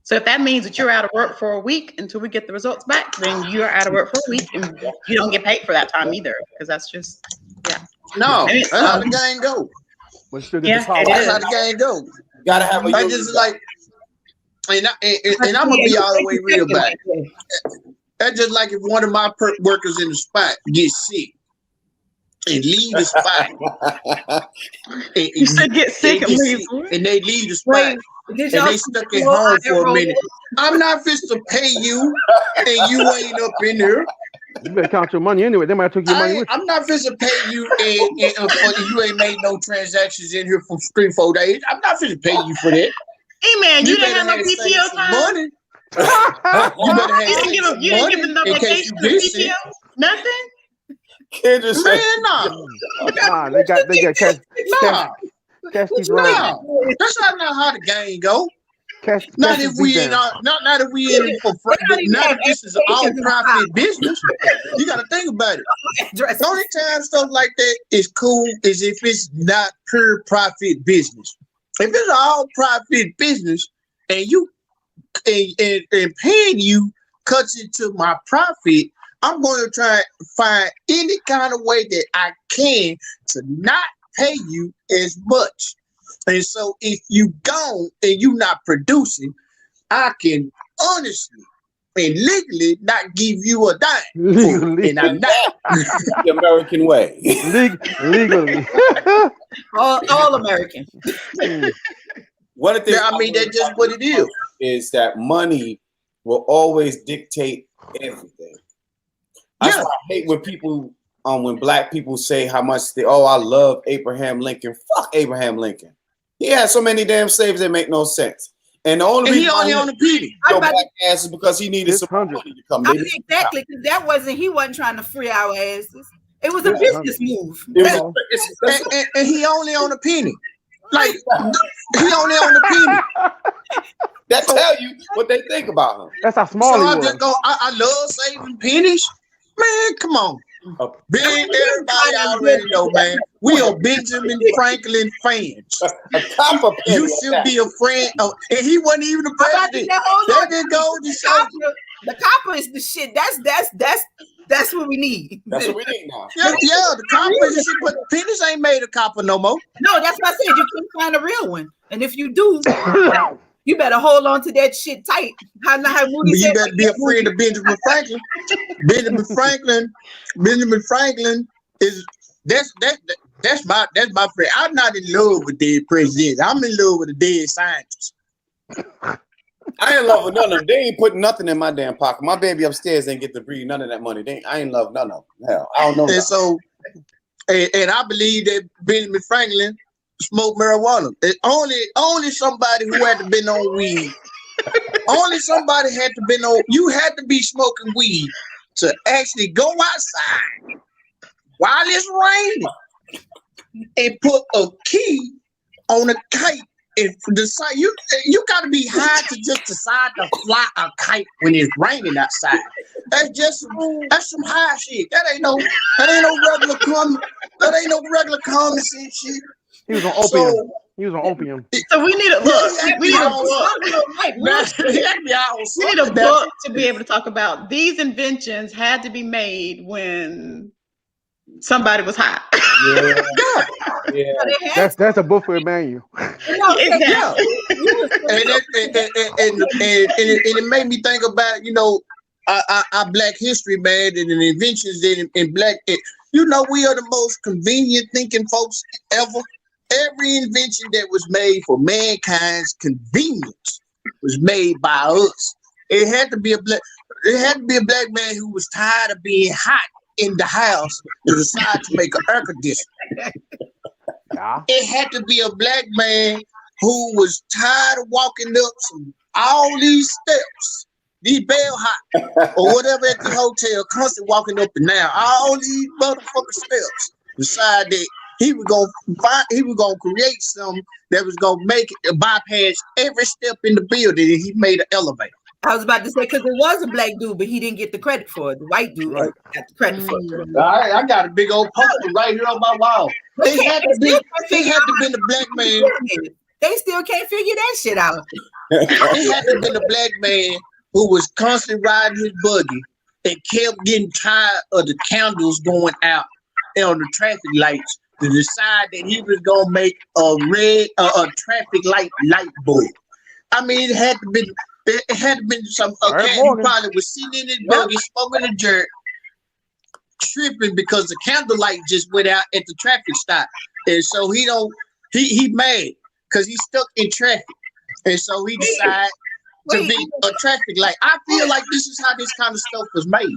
Speaker 3: So if that means that you're out of work for a week until we get the results back, then you're out of work for a week, and you don't get paid for that time either, because that's just
Speaker 2: no. That's how the game go.
Speaker 4: That's
Speaker 2: how the game go.
Speaker 1: Gotta have
Speaker 2: I just like, and I'm gonna be all the way real about it. That's just like if one of my workers in the spot gets sick and leave the spot.
Speaker 3: You said get sick and leave.
Speaker 2: And they leave the spot. And they stuck at home for a minute. I'm not fit to pay you, and you ain't up in there.
Speaker 4: You better count your money anyway. They might have took your money with you.
Speaker 2: I'm not fit to pay you, and you ain't made no transactions in here for 3-4 days. I'm not fit to pay you for that.
Speaker 3: Hey man, you didn't have no PTO time.
Speaker 2: Money.
Speaker 3: You didn't give them no vacation PTO. Nothing.
Speaker 1: Kendra said,
Speaker 2: no.
Speaker 4: They got cash.
Speaker 2: No.
Speaker 4: Cash these
Speaker 2: no. That's not how the game go. Not if we in it for not if this is all profit business. You got to think about it. The only time stuff like that is cool is if it's not pure profit business. If it's all profit business and you and paying you cuts into my profit, I'm going to try to find any kind of way that I can to not pay you as much. And so if you gone and you not producing, I can honestly and legally not give you a dime.
Speaker 4: Legally.
Speaker 2: And I'm not.
Speaker 1: The American way.
Speaker 4: Legally.
Speaker 5: all American.
Speaker 1: One of the things
Speaker 2: that's just what it
Speaker 1: is that money will always dictate everything. That's why I hate when people, when black people say how much I love Abraham Lincoln. Fuck Abraham Lincoln. He had so many damn slaves that make no sense. And the only reason
Speaker 2: he only on the penny.
Speaker 1: Black ass is because he needed some money to come.
Speaker 5: Exactly, because he wasn't trying to free our asses. It was a business move.
Speaker 2: And he only on the penny. Like he only on the penny.
Speaker 1: That tell you what they think about him.
Speaker 4: That's how
Speaker 2: So
Speaker 4: small he
Speaker 2: I
Speaker 4: was.
Speaker 2: just go. I love saving pennies, man. Come on, big everybody already know, man. We are Benjamin Franklin fans.
Speaker 1: A copper penny.
Speaker 2: You should be a friend. Oh, and he wasn't even the president. That didn't go to show.
Speaker 5: The copper is the shit. That's what we need.
Speaker 1: That's what we need now.
Speaker 2: Yeah, the copper is shit, but pennies ain't made of copper no more.
Speaker 5: No, that's what I said. You can't find a real one, and if you do, you better hold on to that shit tight. How Moody
Speaker 2: You
Speaker 5: said,
Speaker 2: better be a friend of Benjamin Franklin. Benjamin Franklin is that's my friend. I'm not in love with dead presidents. I'm in love with a dead scientist.
Speaker 1: I ain't in love with none of them. They ain't putting nothing in my damn pocket. My baby upstairs ain't get to breathe none of that money. I ain't love none of them. Hell, I don't know.
Speaker 2: And so, and I believe that Benjamin Franklin smoked marijuana. It only somebody who had to been on weed. Only somebody had to been on. You had to be smoking weed to actually go outside while it's raining and put a key on a kite. If decide you got to be high to just decide to fly a kite when it's raining outside. That's some high shit. That ain't no regular common sense shit.
Speaker 4: He was on opium. He was on opium.
Speaker 3: So we need a look. We need a book. We need a book to be able to talk about these inventions had to be made when somebody was high.
Speaker 1: Yeah.
Speaker 4: That's a book for Emmanuel.
Speaker 3: Exactly.
Speaker 2: And it made me think about, our Black history, man, and the inventions in Black. We are the most convenient thinking folks ever. Every invention that was made for mankind's convenience was made by us. It had to be a black man who was tired of being hot in the house to decide to make an air conditioner.
Speaker 4: Yeah.
Speaker 2: It had to be a black man who was tired of walking up all these steps, these bell hot or whatever at the hotel, constantly walking up and down all these motherfucking steps. Decide that he was gonna create something that was gonna make it bypass every step in the building, and he made an elevator.
Speaker 5: I was about to say, because it was a black dude, but he didn't get the credit for it. The white dude got the credit for it.
Speaker 2: I got a big old poster right here on my wall. He had to be the black man.
Speaker 5: They still can't figure that shit out.
Speaker 2: He had to be the black man who was constantly riding his buggy and kept getting tired of the candles going out on the traffic lights to decide that he was gonna make a traffic light bulb. I mean, it had to be some cat who probably was sitting in his buggy, smoking a jerk, tripping because the candle light just went out at the traffic stop, and so he mad because he's stuck in traffic, and so he decided to be a traffic light. I feel like this is how this kind of stuff was made.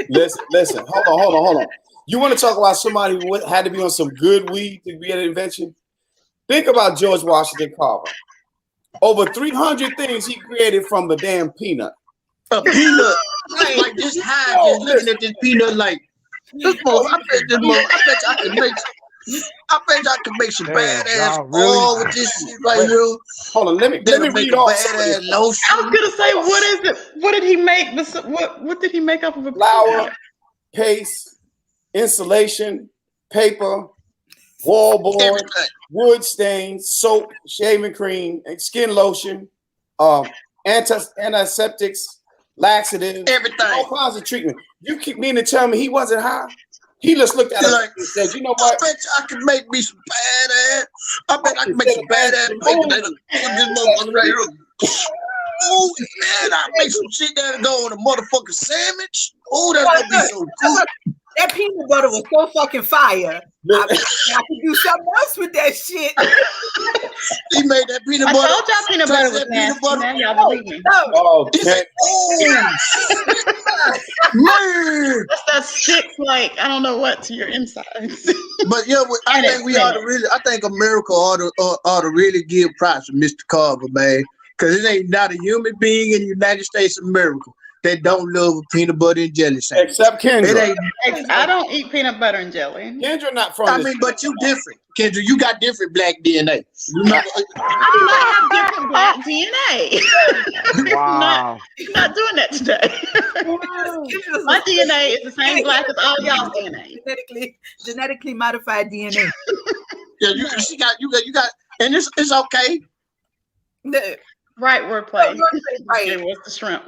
Speaker 1: Listen. Hold on. You want to talk about somebody who had to be on some good weed to be an invention? Think about George Washington Carver. Over 300 things he created from the damn peanut.
Speaker 2: A peanut, like just high, just looking at this peanut, like this. I bet I can make some badass oil with this shit right here.
Speaker 1: Hold on, let me read off.
Speaker 2: Badass lotion.
Speaker 3: I was gonna say, what is it? What did he make? What did he make up of a
Speaker 1: flour, paste, insulation, paper, wallboard, wood stains, soap, shaving cream, and skin lotion, antiseptics, laxatives,
Speaker 2: everything,
Speaker 1: all kinds of treatment. You keep meaning to tell me he wasn't high? He just looked at it and said, "You know what?
Speaker 2: I bet I can make me some badass. I bet I can make some badass bacon. Oh, and I make some shit that'll go on a motherfucking sandwich. Oh, that's gonna be so cool."
Speaker 5: That peanut butter was so fucking fire. I could do something else with that shit.
Speaker 2: He made that peanut butter.
Speaker 3: I told y'all peanut butter was nasty. Now y'all believe me.
Speaker 2: Man.
Speaker 3: That sticks like I don't know what to your insides.
Speaker 2: But yeah, I think we ought to really. I think America ought to really give props to Mr. Carver, man, because it ain't not a human being in the United States of America that don't love a peanut butter and jelly sandwich.
Speaker 1: Except
Speaker 2: It
Speaker 1: Kendra.
Speaker 2: ain't.
Speaker 3: I don't eat peanut butter and jelly.
Speaker 1: Kendra not from
Speaker 2: I
Speaker 1: this.
Speaker 2: mean, but you different, Kendra. You got different black DNA. You remember?
Speaker 3: I do not have different black DNA.
Speaker 4: Wow.
Speaker 3: Not doing that today. My DNA is the same black as all y'all's DNA.
Speaker 5: Genetically modified DNA.
Speaker 2: Yeah, you got, and it's okay.
Speaker 3: Right wordplay.
Speaker 5: Right.
Speaker 3: It was the shrimp.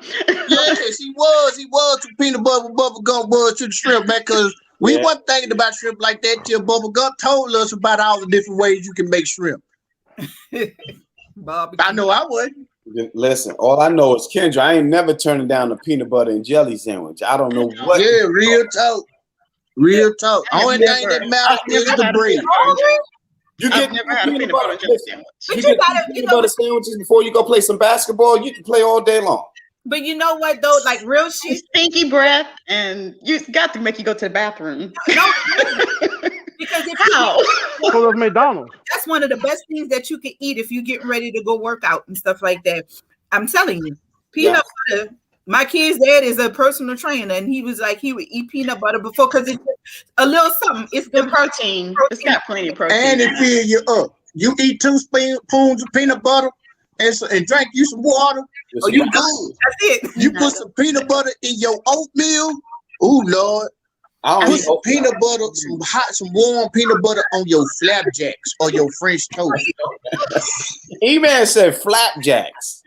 Speaker 2: Yes, he was to peanut butter with bubble gum was to the shrimp, man, because we wasn't thinking about shrimp like that till Bubble Gum told us about all the different ways you can make shrimp. I know I wouldn't.
Speaker 1: Listen, all I know is Kendra. I ain't never turning down a peanut butter and jelly sandwich. I don't know what.
Speaker 2: Yeah, real talk. Real talk. Only thing that matters is the bread.
Speaker 1: You
Speaker 3: I've never had a peanut butter and jelly sandwich.
Speaker 1: You get peanut butter sandwiches before you go play some basketball. You can play all day long.
Speaker 5: But you know what though? Like real shit.
Speaker 3: Stinky breath, and you got to make you go to the bathroom.
Speaker 5: No, because if
Speaker 3: How?
Speaker 4: So does McDonald's.
Speaker 5: that's one of the best things that you can eat if you get ready to go work out and stuff like that. I'm telling you, peanut butter. My kid's dad is a personal trainer, and he was like he would eat peanut butter before because it's a little something. It's
Speaker 3: The protein. It's got plenty of protein.
Speaker 2: And it fill you up. You eat 2 spoons of peanut butter and drink you some water.
Speaker 1: Yes,
Speaker 2: Oh, you
Speaker 1: sir.
Speaker 2: good.
Speaker 5: That's it.
Speaker 2: You put some peanut butter in your oatmeal. Ooh, Lord.
Speaker 1: I don't
Speaker 2: Put
Speaker 1: eat
Speaker 2: some
Speaker 1: oatmeal.
Speaker 2: peanut butter, some warm peanut butter on your flapjacks or your French toast.
Speaker 1: E-Man said flapjacks.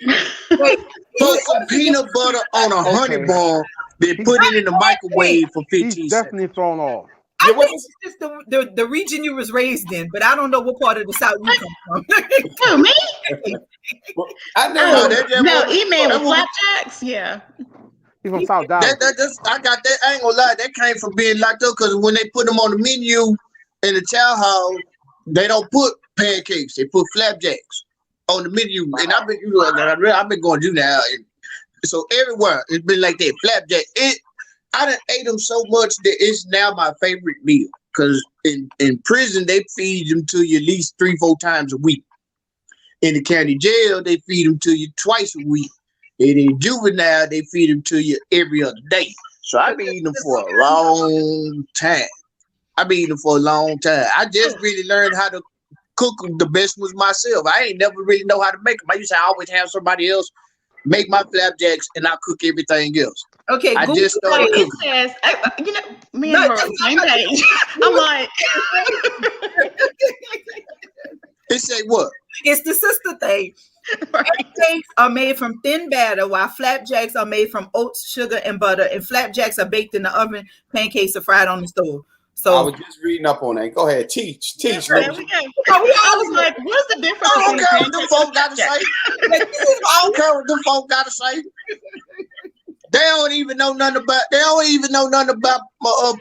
Speaker 2: Put some peanut butter on a honey bun, then put it in the microwave for 15
Speaker 4: He's
Speaker 2: seconds.
Speaker 4: definitely thrown off.
Speaker 5: I
Speaker 1: Yeah, what
Speaker 5: think it's just the region you was raised in, but I don't know what part of the South you come from.
Speaker 3: Who, me?
Speaker 1: I
Speaker 2: No,
Speaker 1: never.
Speaker 3: No, E-Man with flapjacks? Yeah.
Speaker 4: He's from South Dallas.
Speaker 2: I got that. I ain't gonna lie. That came from being locked up because when they put them on the menu in the chow hall, they don't put pancakes. They put flapjacks on the menu. And I've been going to do now. And so everywhere it's been like that. Flapjack. I done ate them so much that it's now my favorite meal. Because in prison they feed them to you at least 3-4 times a week. In the county jail they feed them to you twice a week. And in juvenile, they feed them to you every other day. So I've been eating them for a long time. I just really learned how to cook them the best ones myself. I ain't never really know how to make them. I used to always have somebody else make my flapjacks, and I cook everything else.
Speaker 5: Okay,
Speaker 2: I just started
Speaker 3: It
Speaker 2: cooking.
Speaker 3: says, me and her on the same page. I'm like,
Speaker 2: It say what?
Speaker 5: it's the sister thing. Pancakes are made from thin batter, while flapjacks are made from oats, sugar, and butter. And flapjacks are baked in the oven. Pancakes are fried on the stove.
Speaker 1: I
Speaker 5: So
Speaker 1: was just reading up on that. Go ahead, teach.
Speaker 3: there
Speaker 1: Ladies.
Speaker 3: we go. I was like, what's the difference
Speaker 2: I don't
Speaker 3: between
Speaker 2: care what them
Speaker 3: pancakes
Speaker 2: folk
Speaker 3: and
Speaker 2: got to say.
Speaker 3: flapjacks?
Speaker 2: I don't care what them folk got to say. They don't even know nothing about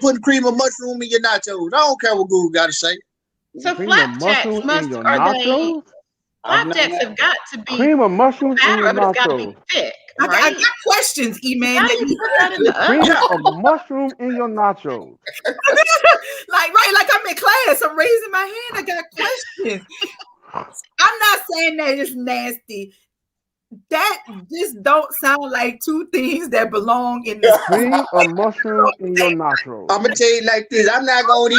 Speaker 2: putting cream of mushroom in your nachos. I don't care what Google got to say.
Speaker 3: So
Speaker 4: Cream of
Speaker 3: flapjacks
Speaker 4: mushroom
Speaker 3: must
Speaker 4: in your
Speaker 3: are they
Speaker 4: nachos?
Speaker 3: flapjacks have got to be
Speaker 4: Cream of mushrooms in
Speaker 3: batter,
Speaker 4: your
Speaker 3: but it's got to be
Speaker 4: nachos.
Speaker 3: thick,
Speaker 5: I
Speaker 3: right?
Speaker 5: got questions, E-Man.
Speaker 3: How do you put that in the oven?
Speaker 4: Cream
Speaker 2: Yeah.
Speaker 4: of mushroom in your nachos.
Speaker 5: like I'm in class. I'm raising my hand. I got questions. I'm not saying that it's nasty. That just don't sound like two things that belong in the
Speaker 4: Cream of mushroom in your nachos.
Speaker 2: I'm gonna tell you like this. I'm not gonna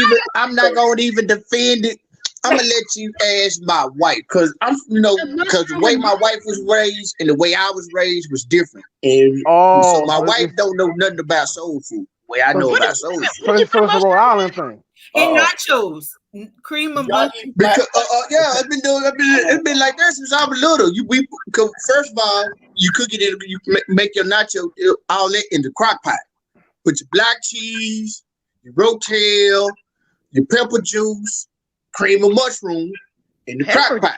Speaker 2: even defend it. I'm gonna let you ask my wife because because the way my wife was raised and the way I was raised was different. And so my wife don't know nothing about soul food. The way I know about soul food.
Speaker 4: So it's a Rhode Island thing.
Speaker 5: in nachos. Cream of mushroom.
Speaker 2: Because it's been like that since I was little. Cause first of all, you cook it in, you make your nacho all that in the crock pot. Put your black cheese, your rotel, your pepper juice, cream of mushroom in the crock pot.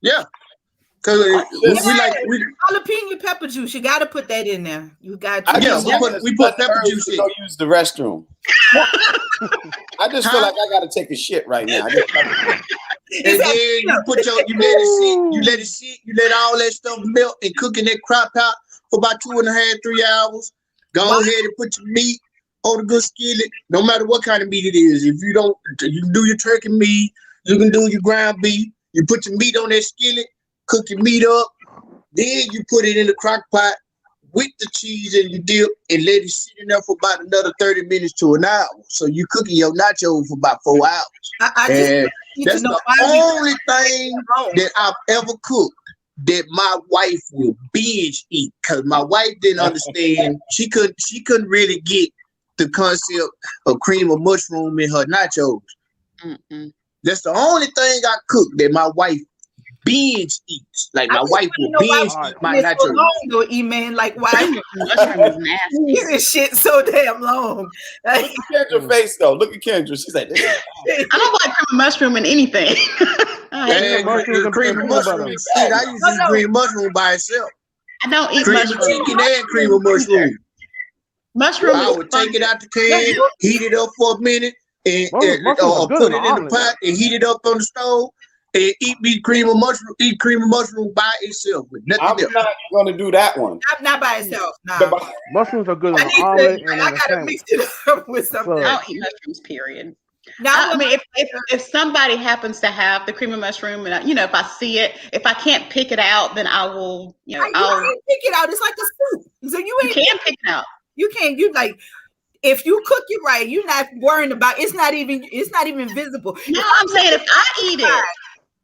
Speaker 2: Yeah. Cause we
Speaker 5: Jalapeno pepper juice. You got to put that in there. You got to.
Speaker 2: we put pepper juice in.
Speaker 1: Go use the restroom. I just feel like I gotta take a shit right now.
Speaker 2: And then you let it sit, you let all that stuff melt and cook in that crock pot for about 2.5, 3 hours. Go ahead and put your meat on a good skillet, no matter what kind of meat it is. If you can do your turkey meat, you can do your ground beef. You put your meat on that skillet, cook your meat up, then you put it in the crock pot, with the cheese and the dip and let it sit in there for about another 30 minutes to an hour. So you cooking your nachos for about 4 hours.
Speaker 5: I
Speaker 2: And
Speaker 5: need
Speaker 2: that's
Speaker 5: to know
Speaker 2: the
Speaker 5: why we
Speaker 2: only thing
Speaker 5: wrong.
Speaker 2: that I've ever cooked that my wife will binge eat. Cause my wife didn't understand. She couldn't really get the concept of cream of mushroom in her nachos.
Speaker 3: Mm-mm.
Speaker 2: That's the only thing I cook that my wife binge eats. Like my wife will binge eat my
Speaker 5: it's so
Speaker 2: nachos.
Speaker 5: long though, E-Man. Like why
Speaker 3: Mushroom is nasty.
Speaker 5: eat this shit so damn long? Like,
Speaker 1: Look at Kendra's face though. Look at Kendra. She's like, this is
Speaker 3: I don't like cream of mushroom in anything. I hate
Speaker 2: And
Speaker 4: mushrooms
Speaker 2: the
Speaker 4: and
Speaker 2: cream of
Speaker 4: peanut
Speaker 2: mushroom.
Speaker 4: butter.
Speaker 2: Shit, I used to eat cream of mushroom by itself.
Speaker 3: I don't eat
Speaker 2: Cream of
Speaker 3: mushroom.
Speaker 2: chicken and cream of mushroom.
Speaker 3: Mushroom
Speaker 2: I
Speaker 3: is
Speaker 2: would
Speaker 3: fun.
Speaker 2: take it out the can, heat it up for a minute, and
Speaker 4: Mushrooms are good
Speaker 2: put
Speaker 4: in
Speaker 2: it
Speaker 4: an
Speaker 2: in the
Speaker 4: omelet.
Speaker 2: pot and heat it up on the stove and eat cream of mushroom by itself with nothing
Speaker 1: I'm
Speaker 2: else.
Speaker 1: not gonna do that one.
Speaker 5: I'm not by itself. Nah.
Speaker 1: But
Speaker 4: Mushrooms are good
Speaker 5: I
Speaker 4: on
Speaker 5: need
Speaker 4: an omelet
Speaker 5: to.
Speaker 4: and
Speaker 5: I
Speaker 4: in a
Speaker 5: gotta
Speaker 4: sandwich.
Speaker 5: mix it up with something.
Speaker 4: So-
Speaker 3: I don't eat mushrooms, period.
Speaker 5: Now,
Speaker 3: I mean, if somebody happens to have the cream of mushroom, and if I see it, if I can't pick it out, then I will,
Speaker 5: you
Speaker 3: I'll.
Speaker 5: can't pick it out. It's like a soup. So you
Speaker 3: You
Speaker 5: ain't.
Speaker 3: can pick it out.
Speaker 5: You can't. You like. If you cook it right, you're not worrying about. It's not even visible.
Speaker 3: No, I'm saying if I eat it,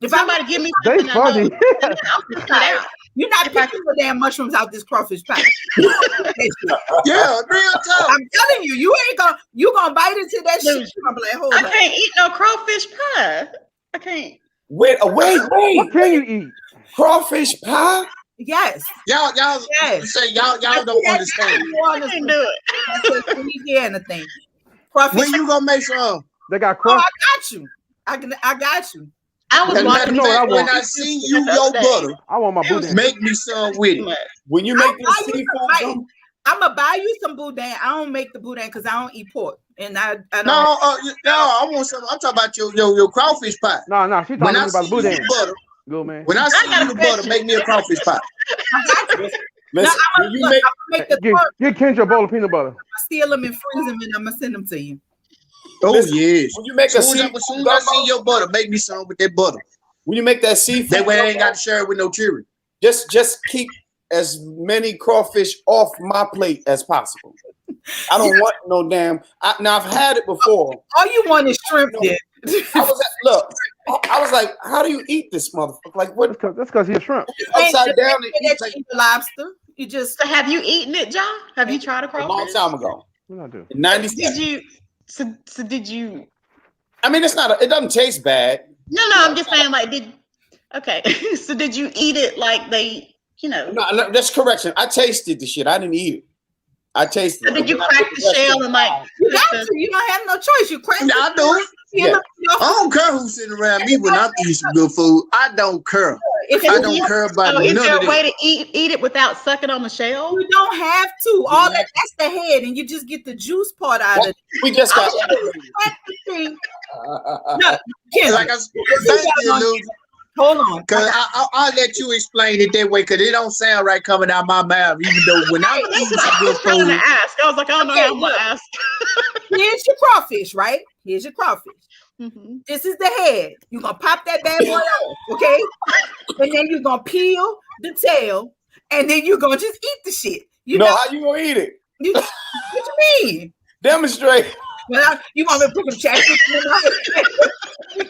Speaker 5: If
Speaker 3: somebody give me
Speaker 4: They
Speaker 3: something, I know,
Speaker 4: funny.
Speaker 3: then I'll pick it out.
Speaker 5: you're not
Speaker 3: If I-
Speaker 5: picking the damn mushrooms out this crawfish pie.
Speaker 2: Yeah, real talk.
Speaker 5: I'm telling you, you gonna bite into that shit. You're gonna be like, hold
Speaker 3: I
Speaker 5: on.
Speaker 3: can't eat no crawfish pie. I can't.
Speaker 1: wait.
Speaker 4: What can you eat?
Speaker 1: Crawfish pie?
Speaker 5: Yes.
Speaker 2: Y'all
Speaker 5: Yes.
Speaker 2: say y'all don't understand.
Speaker 3: I can't do it.
Speaker 5: That's a Louisiana thing. Crawfish.
Speaker 2: When you gonna make some?
Speaker 4: They got
Speaker 5: Oh,
Speaker 4: crust.
Speaker 5: I got you. I got you.
Speaker 3: I was
Speaker 2: As a matter
Speaker 3: watching.
Speaker 2: of
Speaker 4: know what I
Speaker 2: fact, when
Speaker 4: want.
Speaker 2: I see you your butter,
Speaker 4: I want my boudin.
Speaker 2: make me some with it.
Speaker 1: When you make this
Speaker 5: I'll buy you
Speaker 1: seafood,
Speaker 5: some
Speaker 1: though,
Speaker 5: I'm gonna buy you some boudin. I don't make the boudin because I don't eat pork, and I don't.
Speaker 2: No, I want some. I'm talking about your crawfish pie.
Speaker 4: No, she talking
Speaker 2: When
Speaker 4: to
Speaker 2: I
Speaker 4: me about
Speaker 2: see
Speaker 4: the
Speaker 2: you
Speaker 4: boudin.
Speaker 2: butter,
Speaker 4: Good man.
Speaker 2: when I see
Speaker 3: got
Speaker 2: you
Speaker 3: a
Speaker 2: butter,
Speaker 3: question.
Speaker 2: make me a crawfish pie.
Speaker 1: listen, when you make
Speaker 5: I'm gonna make the
Speaker 4: Get
Speaker 5: pork,
Speaker 4: Kendra a bowl of peanut butter.
Speaker 5: steal them and freeze them, and I'm gonna send them to you.
Speaker 2: Oh
Speaker 1: Listen,
Speaker 2: yes.
Speaker 1: when you make a
Speaker 2: As soon
Speaker 1: seafood
Speaker 2: as I see
Speaker 1: gumbo,
Speaker 2: your butter, make me some with that butter.
Speaker 1: when you make that seafood,
Speaker 2: That way I ain't
Speaker 1: gumbo,
Speaker 2: got to share it with no children.
Speaker 1: just keep as many crawfish off my plate as possible. I don't want no damn. Now I've had it before.
Speaker 5: All you want is shrimp, then.
Speaker 1: I was like, how do you eat this motherfucker? Like what?
Speaker 4: That's because he's shrimp.
Speaker 1: Upside down and eat
Speaker 5: That's
Speaker 1: like
Speaker 5: lobster. You just
Speaker 3: So have you eaten it, John? Have you tried a
Speaker 1: a
Speaker 3: crawfish?
Speaker 1: long time ago.
Speaker 4: What I do?
Speaker 1: In 97.
Speaker 3: Did you? So did you?
Speaker 1: I mean, it doesn't taste bad.
Speaker 3: No, I'm just saying. Like, okay. So did you eat it like they?
Speaker 1: No, that's correction. I tasted the shit. I didn't eat it. I tasted
Speaker 3: So
Speaker 1: it.
Speaker 3: did you crack the shell and like?
Speaker 5: you got to. You don't have no choice. You crack.
Speaker 2: I do.
Speaker 1: Yeah.
Speaker 2: I don't care who's sitting around me when I'm eating some good food. I don't care.
Speaker 5: If
Speaker 2: I
Speaker 5: you,
Speaker 2: don't care about
Speaker 3: So is
Speaker 2: none
Speaker 3: there
Speaker 2: of
Speaker 3: a way
Speaker 2: that.
Speaker 3: to eat it without sucking on the shell?
Speaker 5: you don't have to. All that's the head, and you just get the juice part out of it.
Speaker 1: We just got.
Speaker 5: That's the thing. No, Kendra,
Speaker 2: Like thank you, Lou.
Speaker 5: hold on.
Speaker 2: Cause I'll let you explain it that way, cause it don't sound right coming out my mouth. Even though when I'm
Speaker 3: That's
Speaker 2: eating
Speaker 3: what
Speaker 2: some
Speaker 3: I
Speaker 2: good
Speaker 3: was trying to
Speaker 2: food,
Speaker 3: ask. I was like, I don't know
Speaker 5: Okay,
Speaker 3: how I'm gonna
Speaker 5: look.
Speaker 3: ask.
Speaker 5: Here's your crawfish, right? Here's your crawfish.
Speaker 3: Mhm.
Speaker 5: This is the head. You're gonna pop that bad boy off, okay? And then you're gonna peel the tail, and then you're gonna just eat the shit. You
Speaker 1: No,
Speaker 5: know
Speaker 1: how you gonna eat it?
Speaker 5: what you mean?
Speaker 1: Demonstrate.
Speaker 5: Well, you want me to put some chapstick in my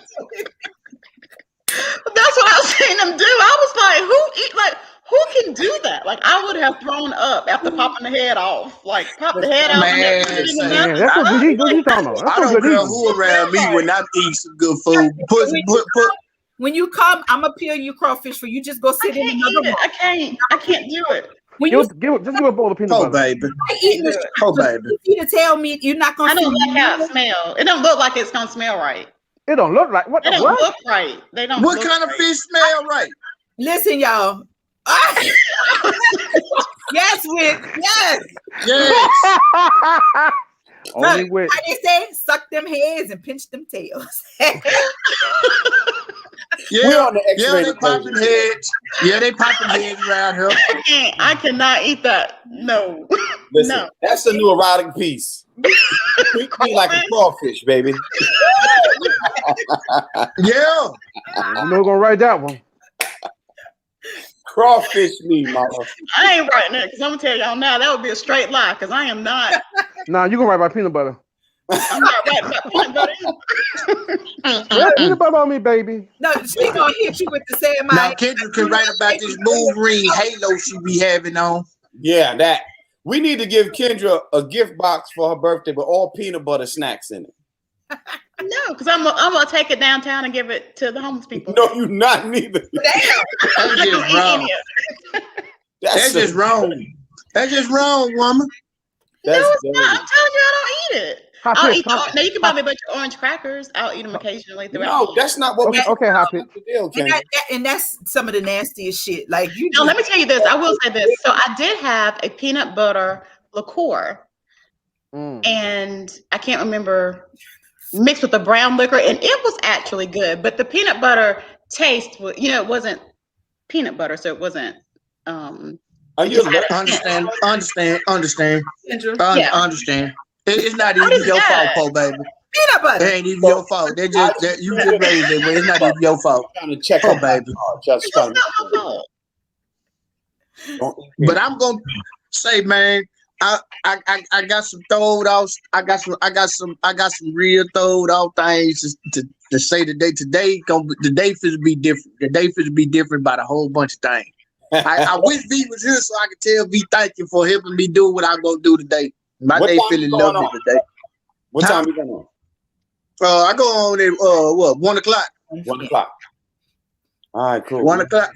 Speaker 3: That's what I was saying them do. I was like, who can do that? Like I would have thrown up after popping the head off. Like pop the head out and
Speaker 2: Man,
Speaker 3: then put it in the
Speaker 2: man,
Speaker 3: mouth.
Speaker 4: That's what you talking about. That's
Speaker 2: I
Speaker 4: some
Speaker 2: don't
Speaker 4: good
Speaker 2: care
Speaker 4: eating.
Speaker 2: who around me when I'm eating some good food. Put
Speaker 5: When you come, I'm gonna peel you crawfish for you. Just go
Speaker 3: I
Speaker 5: sit in
Speaker 3: can't
Speaker 5: another
Speaker 3: eat it.
Speaker 5: room.
Speaker 3: I can't do it.
Speaker 5: When you
Speaker 4: Just give a bowl of peanut
Speaker 2: oh
Speaker 4: butter.
Speaker 2: baby,
Speaker 5: eating the
Speaker 2: oh baby.
Speaker 5: you see the tail meat, you're not gonna
Speaker 3: I don't
Speaker 5: see
Speaker 3: like how it smells. It don't look like it's gonna smell right.
Speaker 4: It don't look like what
Speaker 3: They
Speaker 4: the
Speaker 3: don't
Speaker 4: what?
Speaker 3: look right. They don't.
Speaker 2: What
Speaker 3: look
Speaker 2: kind of
Speaker 3: right.
Speaker 2: fish smell right?
Speaker 5: Listen, y'all. Yes, Wick. Yes.
Speaker 2: Yes.
Speaker 4: Only
Speaker 5: Look,
Speaker 4: with
Speaker 5: how they say, suck them heads and pinch them tails.
Speaker 1: We're
Speaker 2: Yeah,
Speaker 1: on the
Speaker 2: yeah,
Speaker 1: X-rated
Speaker 2: they popping
Speaker 1: version.
Speaker 2: heads. Yeah, they popping heads around here.
Speaker 3: I cannot eat that. No.
Speaker 1: Listen,
Speaker 3: No.
Speaker 1: that's the new erotic piece. Treat me like a crawfish, baby.
Speaker 2: Yeah.
Speaker 4: I'm not gonna write that one.
Speaker 1: Crawfish me, mama.
Speaker 3: I ain't writing it because I'm gonna tell y'all now that would be a straight lie because I am not.
Speaker 4: Nah, you gonna write about peanut butter.
Speaker 3: I'm not writing about peanut butter.
Speaker 4: Yeah, peanut butter on me, baby.
Speaker 5: No, she gonna hit you with the same
Speaker 2: Now
Speaker 5: mind.
Speaker 2: Kendra can write about this Wolverine halo she be having on.
Speaker 1: Yeah, that. We need to give Kendra a gift box for her birthday with all peanut butter snacks in it.
Speaker 3: No, because I'm gonna take it downtown and give it to the homeless people.
Speaker 1: No, you not neither.
Speaker 5: Damn.
Speaker 2: That's just wrong. That's just wrong. That's just wrong, woman.
Speaker 3: No,
Speaker 1: That's
Speaker 3: it's not. I'm telling you, I don't eat it.
Speaker 4: Hot
Speaker 3: I'll
Speaker 4: pitch,
Speaker 3: eat. Now you can buy me a bunch of orange crackers. I'll eat them occasionally throughout.
Speaker 1: No, that's not what we.
Speaker 4: Okay, hot pitch.
Speaker 1: The deal,
Speaker 5: And,
Speaker 1: Kendra.
Speaker 5: and that's some of the nastiest shit. Like you.
Speaker 3: Now let me tell you this. I will say this. So I did have a peanut butter liqueur, and I can't remember, mixed with the brown liquor, and it was actually good. But the peanut butter taste was, it wasn't peanut butter, so it wasn't.
Speaker 1: Are you
Speaker 2: Understand.
Speaker 5: Kendra.
Speaker 3: Yeah.
Speaker 2: Understand. It's not even your fault, Paul, baby.
Speaker 5: Peanut butter.
Speaker 2: It ain't even your fault. They just you just raised it, but it's not even your fault.
Speaker 1: trying to check
Speaker 2: Oh,
Speaker 1: on
Speaker 2: baby.
Speaker 1: Just
Speaker 3: It's
Speaker 1: trying
Speaker 3: not my fault.
Speaker 2: But I'm gonna say, man, I got some throwed off. I got some real throwed off things to say today. The day finna be different. The day finna be different about a whole bunch of things. I wish V was here so I could tell V thank you for helping me do what I'm gonna do today. My
Speaker 1: What
Speaker 2: day
Speaker 1: time
Speaker 2: feeling
Speaker 1: you going
Speaker 2: lovely
Speaker 1: on?
Speaker 2: today.
Speaker 1: What time you going on?
Speaker 2: I go on at 1 o'clock.
Speaker 1: 1 o'clock. All right, cool.
Speaker 2: 1 o'clock.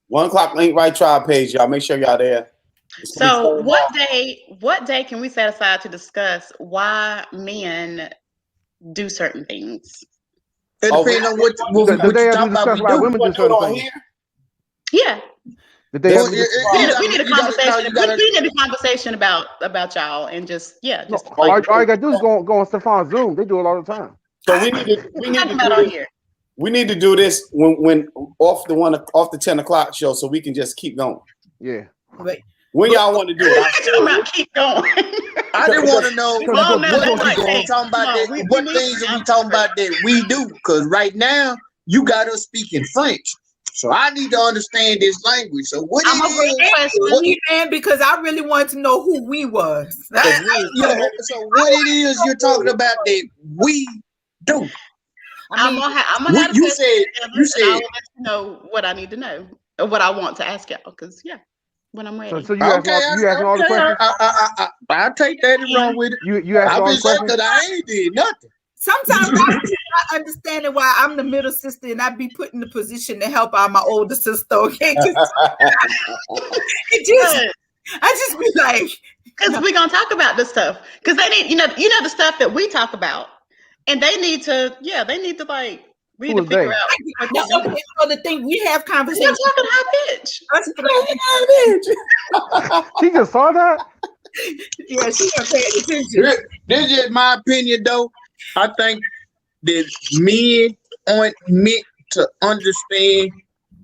Speaker 1: 1 o'clock Ain't Right Tribe page, y'all. Make sure y'all there.
Speaker 3: So what day can we set aside to discuss why men do certain things?
Speaker 2: It
Speaker 1: Oh,
Speaker 2: depends on what
Speaker 4: The day
Speaker 2: you
Speaker 4: after
Speaker 2: talking
Speaker 4: we discuss
Speaker 2: about.
Speaker 4: why
Speaker 2: We do.
Speaker 4: women do
Speaker 1: Put it
Speaker 4: certain
Speaker 1: on
Speaker 4: things.
Speaker 1: here?
Speaker 3: Yeah.
Speaker 4: The day
Speaker 2: Well,
Speaker 4: after
Speaker 3: We need a conversation. We need a conversation about y'all and just
Speaker 4: all you gotta do is go on Stefan's Zoom. They do it all the time.
Speaker 1: So we need to
Speaker 3: we're talking about on here.
Speaker 1: we need to do this when off the 10 o'clock show so we can just keep going.
Speaker 4: Yeah.
Speaker 1: When y'all want to do it?
Speaker 3: Talking about keep going.
Speaker 2: I didn't want to know
Speaker 3: Well, man,
Speaker 2: what
Speaker 3: that's like,
Speaker 2: we
Speaker 3: hey,
Speaker 2: talking about.
Speaker 3: come on,
Speaker 2: That,
Speaker 3: we
Speaker 2: what
Speaker 3: need
Speaker 2: things
Speaker 3: to
Speaker 2: are we talking about that we do? Because right now you got us speaking French, so I need to understand this language. So what
Speaker 3: I'm
Speaker 2: it is?
Speaker 5: What, man, because I really wanted to know who we was.
Speaker 2: So what it is you're talking about that we do?
Speaker 3: I'm gonna have
Speaker 2: You said
Speaker 3: I will let you know what I need to know or what I want to ask y'all. Because when I'm ready.
Speaker 4: So you asking all the questions?
Speaker 2: I take that and run with it.
Speaker 4: You asking all the questions?
Speaker 2: Because I ain't did nothing.
Speaker 5: Sometimes I'm not understanding why I'm the middle sister and I be put in the position to help out my older sister. Okay, I just be like,
Speaker 3: because we're gonna talk about this stuff. Because they need, the stuff that we talk about, and they need to, like read to figure out.
Speaker 5: So the thing we have conversations.
Speaker 3: You're talking high pitch.
Speaker 4: She just saw that.
Speaker 5: Yeah, she not paying attention.
Speaker 2: This is my opinion, though. I think that men aren't meant to understand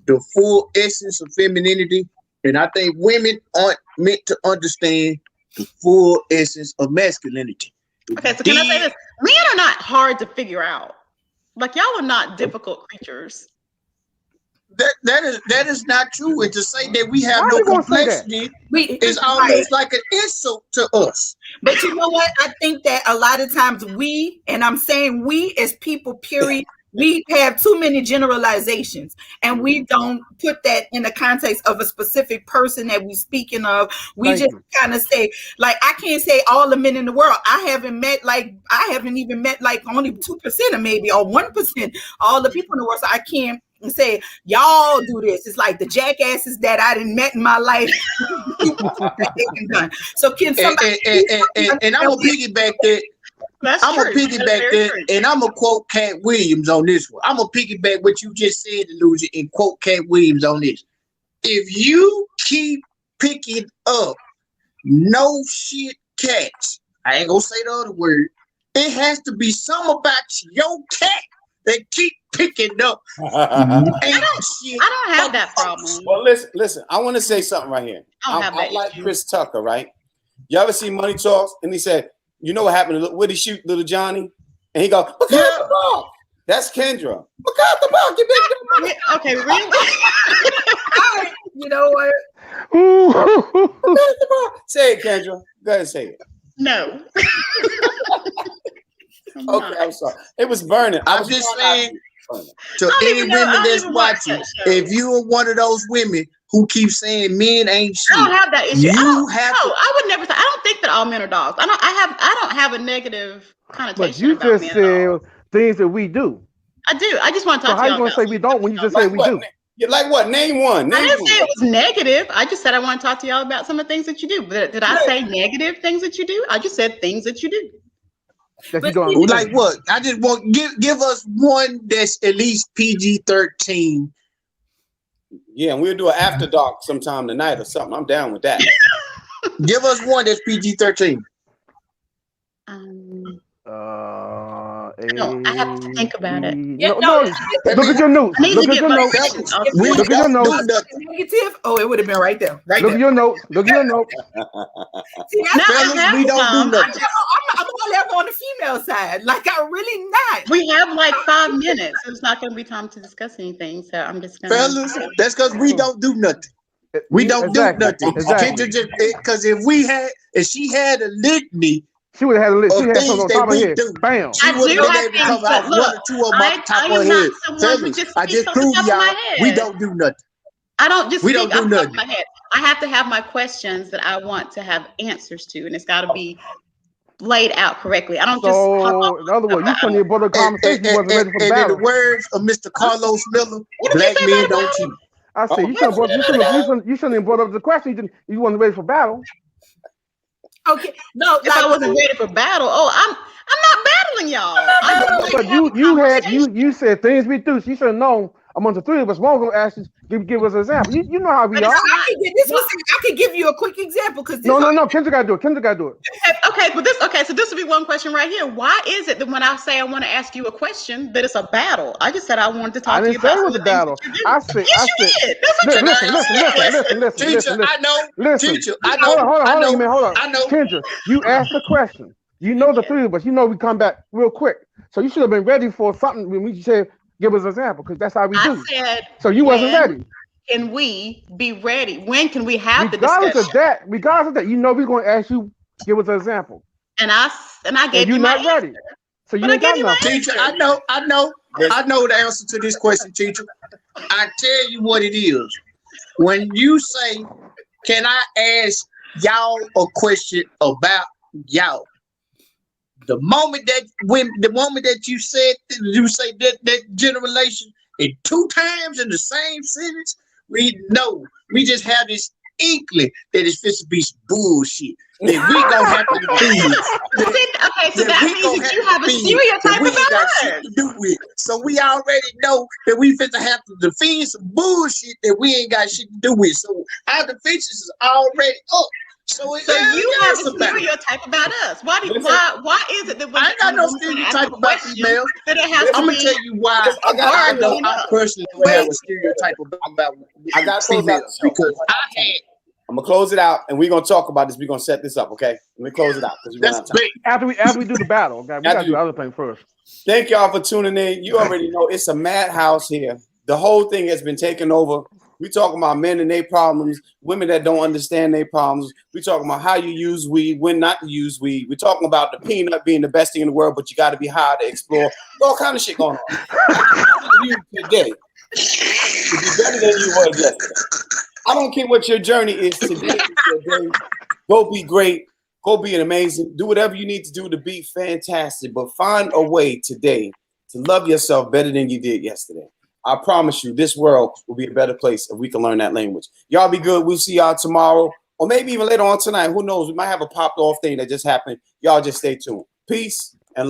Speaker 2: the full essence of femininity, and I think women aren't meant to understand the full essence of masculinity.
Speaker 3: Okay, so can I say this? Men are not hard to figure out. Like, y'all are not difficult creatures.
Speaker 2: That is not true. And to say that we have no complexity is almost like an insult to us.
Speaker 5: But you know what? I think that a lot of times and I'm saying we as people, period, we have too many generalizations and we don't put that in the context of a specific person that we're speaking of. We just kind of say, like, I can't say all the men in the world. I haven't even met like only 2% or maybe, or 1%, all the people in the world. So I can't say y'all do this. It's like the jackasses that I didn't met in my life. So can somebody
Speaker 2: and I'm gonna piggyback that. I'm gonna piggyback that, and I'm gonna quote Cat Williams on this one. I'm gonna piggyback what you just said, Illusion, and quote Cat Williams on this. If you keep picking up no shit cats, I ain't gonna say the other word. It has to be something about your cat that keep picking up.
Speaker 3: I don't have that problem.
Speaker 1: Well, listen. I want to say something right here. I like Chris Tucker, right? You ever see Money Talks? And he said, "You know what happened? Where he shoot little Johnny?" And he go, "What kind of dog?" That's Kendra. MacArthur Park, you big
Speaker 3: Okay, really?
Speaker 5: You know what?
Speaker 1: MacArthur Park. Say it, Kendra. Go ahead and say it.
Speaker 3: No.
Speaker 1: Okay, I'm sorry. It was burning.
Speaker 2: I'm just saying to any women that's watching, if you are one of those women who keep saying men ain't shit,
Speaker 3: I don't have that issue.
Speaker 2: I
Speaker 3: would never say. I don't think that all men are dogs. I don't have a negative connotation.
Speaker 4: But you
Speaker 3: about
Speaker 4: just
Speaker 3: men
Speaker 4: said things that we do.
Speaker 3: I do. I just want to
Speaker 4: So
Speaker 3: talk
Speaker 4: how
Speaker 3: to
Speaker 4: you
Speaker 3: y'all
Speaker 4: gonna say we don't when you just say we do?
Speaker 1: Like what? Name one.
Speaker 3: I didn't say it was negative. I just said I want to talk to y'all about some of the things that you do. Did I say negative things that you do? I just said things that you do.
Speaker 4: That you don't
Speaker 2: like what? I just want give us one that's at least PG-13.
Speaker 1: Yeah, and we'll do an after dark sometime tonight or something. I'm down with that.
Speaker 2: Give us one that's PG-13.
Speaker 3: I have to think about it.
Speaker 4: No, look at your notes. Look at your notes. Look at your notes.
Speaker 5: Negative. Oh, it would have been right there. Right
Speaker 4: look
Speaker 5: there.
Speaker 4: At your notes. Look at your notes.
Speaker 5: See,
Speaker 2: fellas, we don't do nothing.
Speaker 5: I'm all ever on the female side. Like I'm really not.
Speaker 3: We have like 5 minutes. So it's not going to be time to discuss anything. So I'm just going to.
Speaker 2: Fellas, that's because we don't do nothing. We don't do nothing. Because if she had a litany,
Speaker 4: she would have had a list.
Speaker 2: She had something on top of her head. Bam. She would have been able to cover out 1 or 2 of them off the top of her head. Fellas, I just proved y'all we don't do nothing.
Speaker 3: I don't just
Speaker 2: we don't do nothing.
Speaker 3: My head. I have to have my questions that I want to have answers to, and it's got to be laid out correctly. I don't just.
Speaker 4: So, in other words, you couldn't even brought the conversation. You wasn't ready for the battle.
Speaker 2: In the words of Mr. Carlos Miller, black men don't cheat.
Speaker 4: I said you shouldn't have brought up the question. You wasn't ready for battle.
Speaker 5: Okay, no.
Speaker 3: If I wasn't ready for battle, I'm not battling y'all.
Speaker 4: But you said things we do. She should have known. Among the 3 of us, one gonna ask you give us an example. You know how we are.
Speaker 5: I could give you a quick example because
Speaker 4: no. Kendra gotta do it. Kendra gotta do it.
Speaker 3: Okay, so this would be one question right here. Why is it that when I say I want to ask you a question that it's a battle? I just said I wanted to talk to you about.
Speaker 4: I didn't say it was a battle. I said. Listen.
Speaker 2: I know.
Speaker 4: Listen.
Speaker 2: Teacher, I know.
Speaker 4: Hold on.
Speaker 2: I know.
Speaker 4: Kendra, you asked the question. You know the 3 of us. You know we come back real quick. So you should have been ready for something when we said. Give us an example, because that's how we do.
Speaker 3: I said,
Speaker 4: so you wasn't ready.
Speaker 3: Can we be ready? When can we have
Speaker 4: regardless
Speaker 3: the discussion?
Speaker 4: Regardless of that, you know we're going to ask you, give us an example.
Speaker 3: And I gave you my
Speaker 4: not ready. So you ain't got nothing.
Speaker 2: Teacher, I know the answer to this question, teacher. I tell you what it is. When you say, can I ask y'all a question about y'all? The moment that you say that generalization in 2 times in the same sentence, we know we just have this inkling that it's supposed to be some bullshit. That we gonna have to do.
Speaker 3: Okay, so that means that you have a stereotype about us.
Speaker 2: To do with. So we already know that we finna have to defend some bullshit that we ain't got shit to do with. So our defenses is already up. So
Speaker 3: you have a stereotype about us. Why is it that when
Speaker 2: I ain't got no stereotype about females? I'm gonna tell you why. I personally don't have a stereotype about females because
Speaker 1: I'm gonna close it out, and we're gonna talk about this. We're gonna set this up, okay? Let me close it out because
Speaker 4: after we do the battle, okay? We gotta do the other thing first.
Speaker 1: Thank y'all for tuning in. You already know it's a madhouse here. The whole thing has been taken over. We talking about men and their problems, women that don't understand their problems. We talking about how you use weed, when not to use weed. We're talking about the peanut being the best thing in the world, but you got to be high to explore. All kind of shit going on. You today to be better than you were yesterday. I don't care what your journey is today. Go be great. Go be an amazing. Do whatever you need to do to be fantastic. But find a way today to love yourself better than you did yesterday. I promise you, this world will be a better place if we can learn that language. Y'all be good. We'll see y'all tomorrow or maybe even later on tonight. Who knows? We might have a popped off thing that just happened. Y'all just stay tuned. Peace.